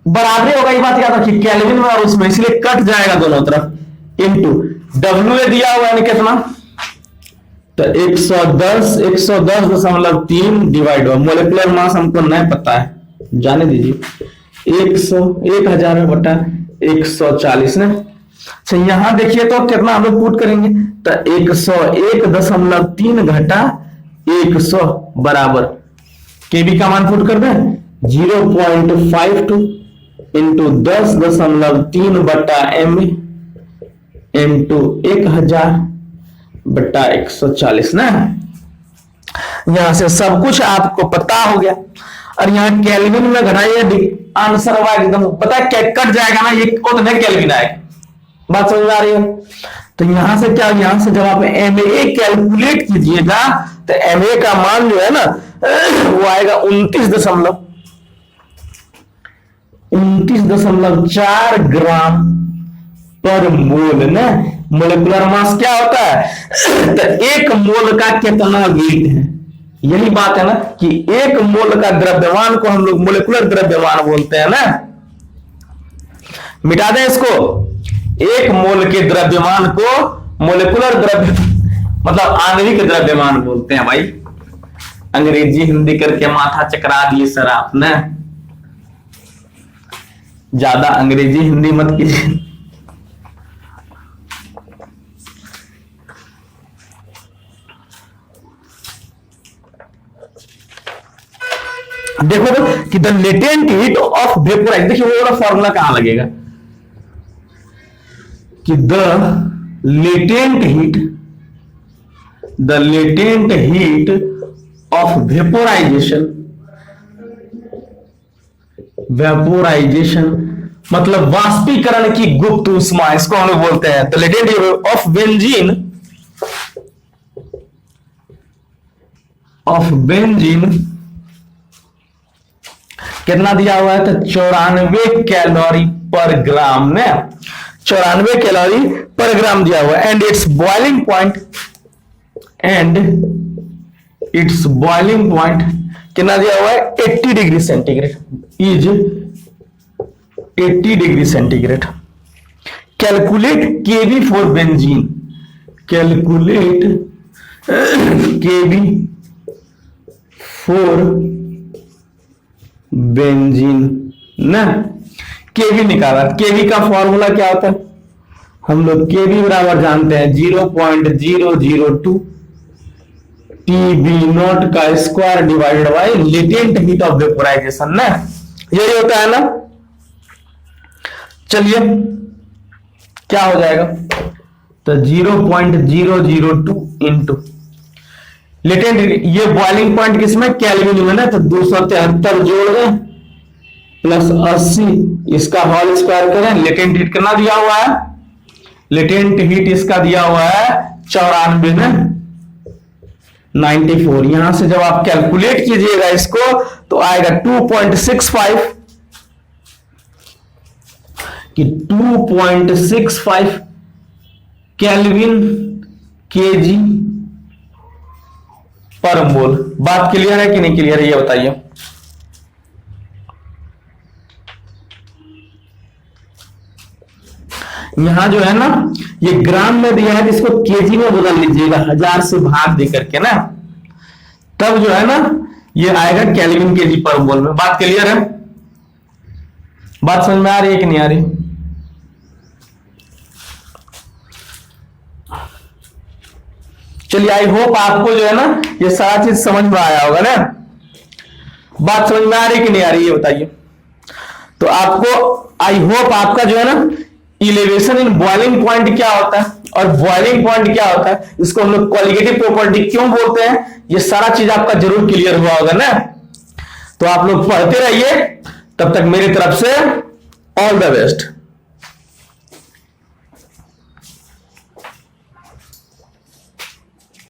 Speaker 1: बराबर होगा। ये बात याद रखिए, केल्विन में और उसमें, इसलिए कट जाएगा दोनों तरफ। इनटू डब्ल्यू ए दिया हुआ है कितना? तो 110.3 डिवाइड हुआ। मोलिकुलर मास हमको नहीं पता है, जाने दीजिए। 1000/140 ना। अच्छा यहां देखिए तो कितना हम लोग पुट करेंगे, तो 101.3 घटा 100 बराबर केबी का मान पुट कर दें 0.52 इंटू 10.3/m इंटू 1000/140 ना। यहां से सब कुछ आपको पता हो गया। और यहाँ केल्विन में घटाइए, आंसर हुआ एकदम पता है क्या कट जाएगा ना, ये उतने केल्विन आएगा। बात समझ में आ रही है? तो यहां से क्या, यहां से जब आप MA कैलकुलेट कीजिएगा तो MA का मान जो है ना वो आएगा 29.4 ग्राम पर मोल ना। मोलिकुलर मास क्या होता है, तो एक मोल का कितना वेट है, यही बात है ना कि एक मोल का द्रव्यमान को हम लोग मोलिकुलर द्रव्यमान बोलते हैं ना। मिटा दें इसको, एक मोल के द्रव्यमान को मोलिकुलर द्रव्य मतलब आणविक द्रव्यमान बोलते हैं। भाई अंग्रेजी हिंदी करके माथा चकरा दिए सर आपने, ज्यादा अंग्रेजी हिंदी मत कीजिए। देखो तो कि the latent heat of vaporise, देखिए वो वाला फॉर्मूला कहां लगेगा कि the latent heat of vaporisation मतलब वाष्पीकरण की गुप्त ऊष्मा, इसको हम लोग बोलते हैं। The latent heat of benzene कितना दिया हुआ है, तो 94 कैलोरी पर ग्राम में, 94 कैलोरी पर ग्राम दिया हुआ है। एंड इट्स बॉइलिंग पॉइंट कितना दिया हुआ है 80 degree centigrade, is 80 degree centigrade. Calculate KV for benzene, calculate KV for benzene ना। केवी निकाला, केवी का फॉर्मूला क्या होता है, हम लोग केवी बराबर जानते हैं 0.002 TB0 का square divided bye latent heat of vaporisation ना, यही होता है ना। चलिए क्या हो जाएगा, तो 0.002 इंटू लेटेंट, ये बॉइलिंग पॉइंट किसमें केल्विन में ना, तो 273 जोड़ दें प्लस 80 इसका होल स्क्वायर करें। लेटेंट हीट कितना दिया हुआ है, लेटेंट हीट इसका दिया हुआ है 94 में 94। यहां से जब आप कैलकुलेट कीजिएगा इसको तो आएगा 2.65 कि 2.65 केल्विन केजी पर मोल। बात क्लियर है कि नहीं क्लियर है ये बताइए। यहां जो है ना ये ग्राम में दिया है, इसको केजी में बदल लीजिएगा 1000 से भाग दे करके ना, तब जो है ना ये आएगा केल्विन केजी पर मोल में। बात क्लियर है, बात समझ में आ रही है कि नहीं आ रही। चलिए आई होप आपको जो है ना ये सारा चीज समझ में आया होगा ना। बात समझ में आ रही कि नहीं आ रही ये बताइए। तो आपको आई होप आपका जो है ना इलेवेशन इन बॉइलिंग पॉइंट क्या होता है और बॉइलिंग पॉइंट क्या होता है, इसको हम लोग कोलिगेटिव प्रॉपर्टी क्यों बोलते हैं, ये सारा चीज आपका जरूर क्लियर हुआ होगा ना। तो आप लोग पढ़ते रहिए, तब तक मेरी तरफ से ऑल द बेस्ट।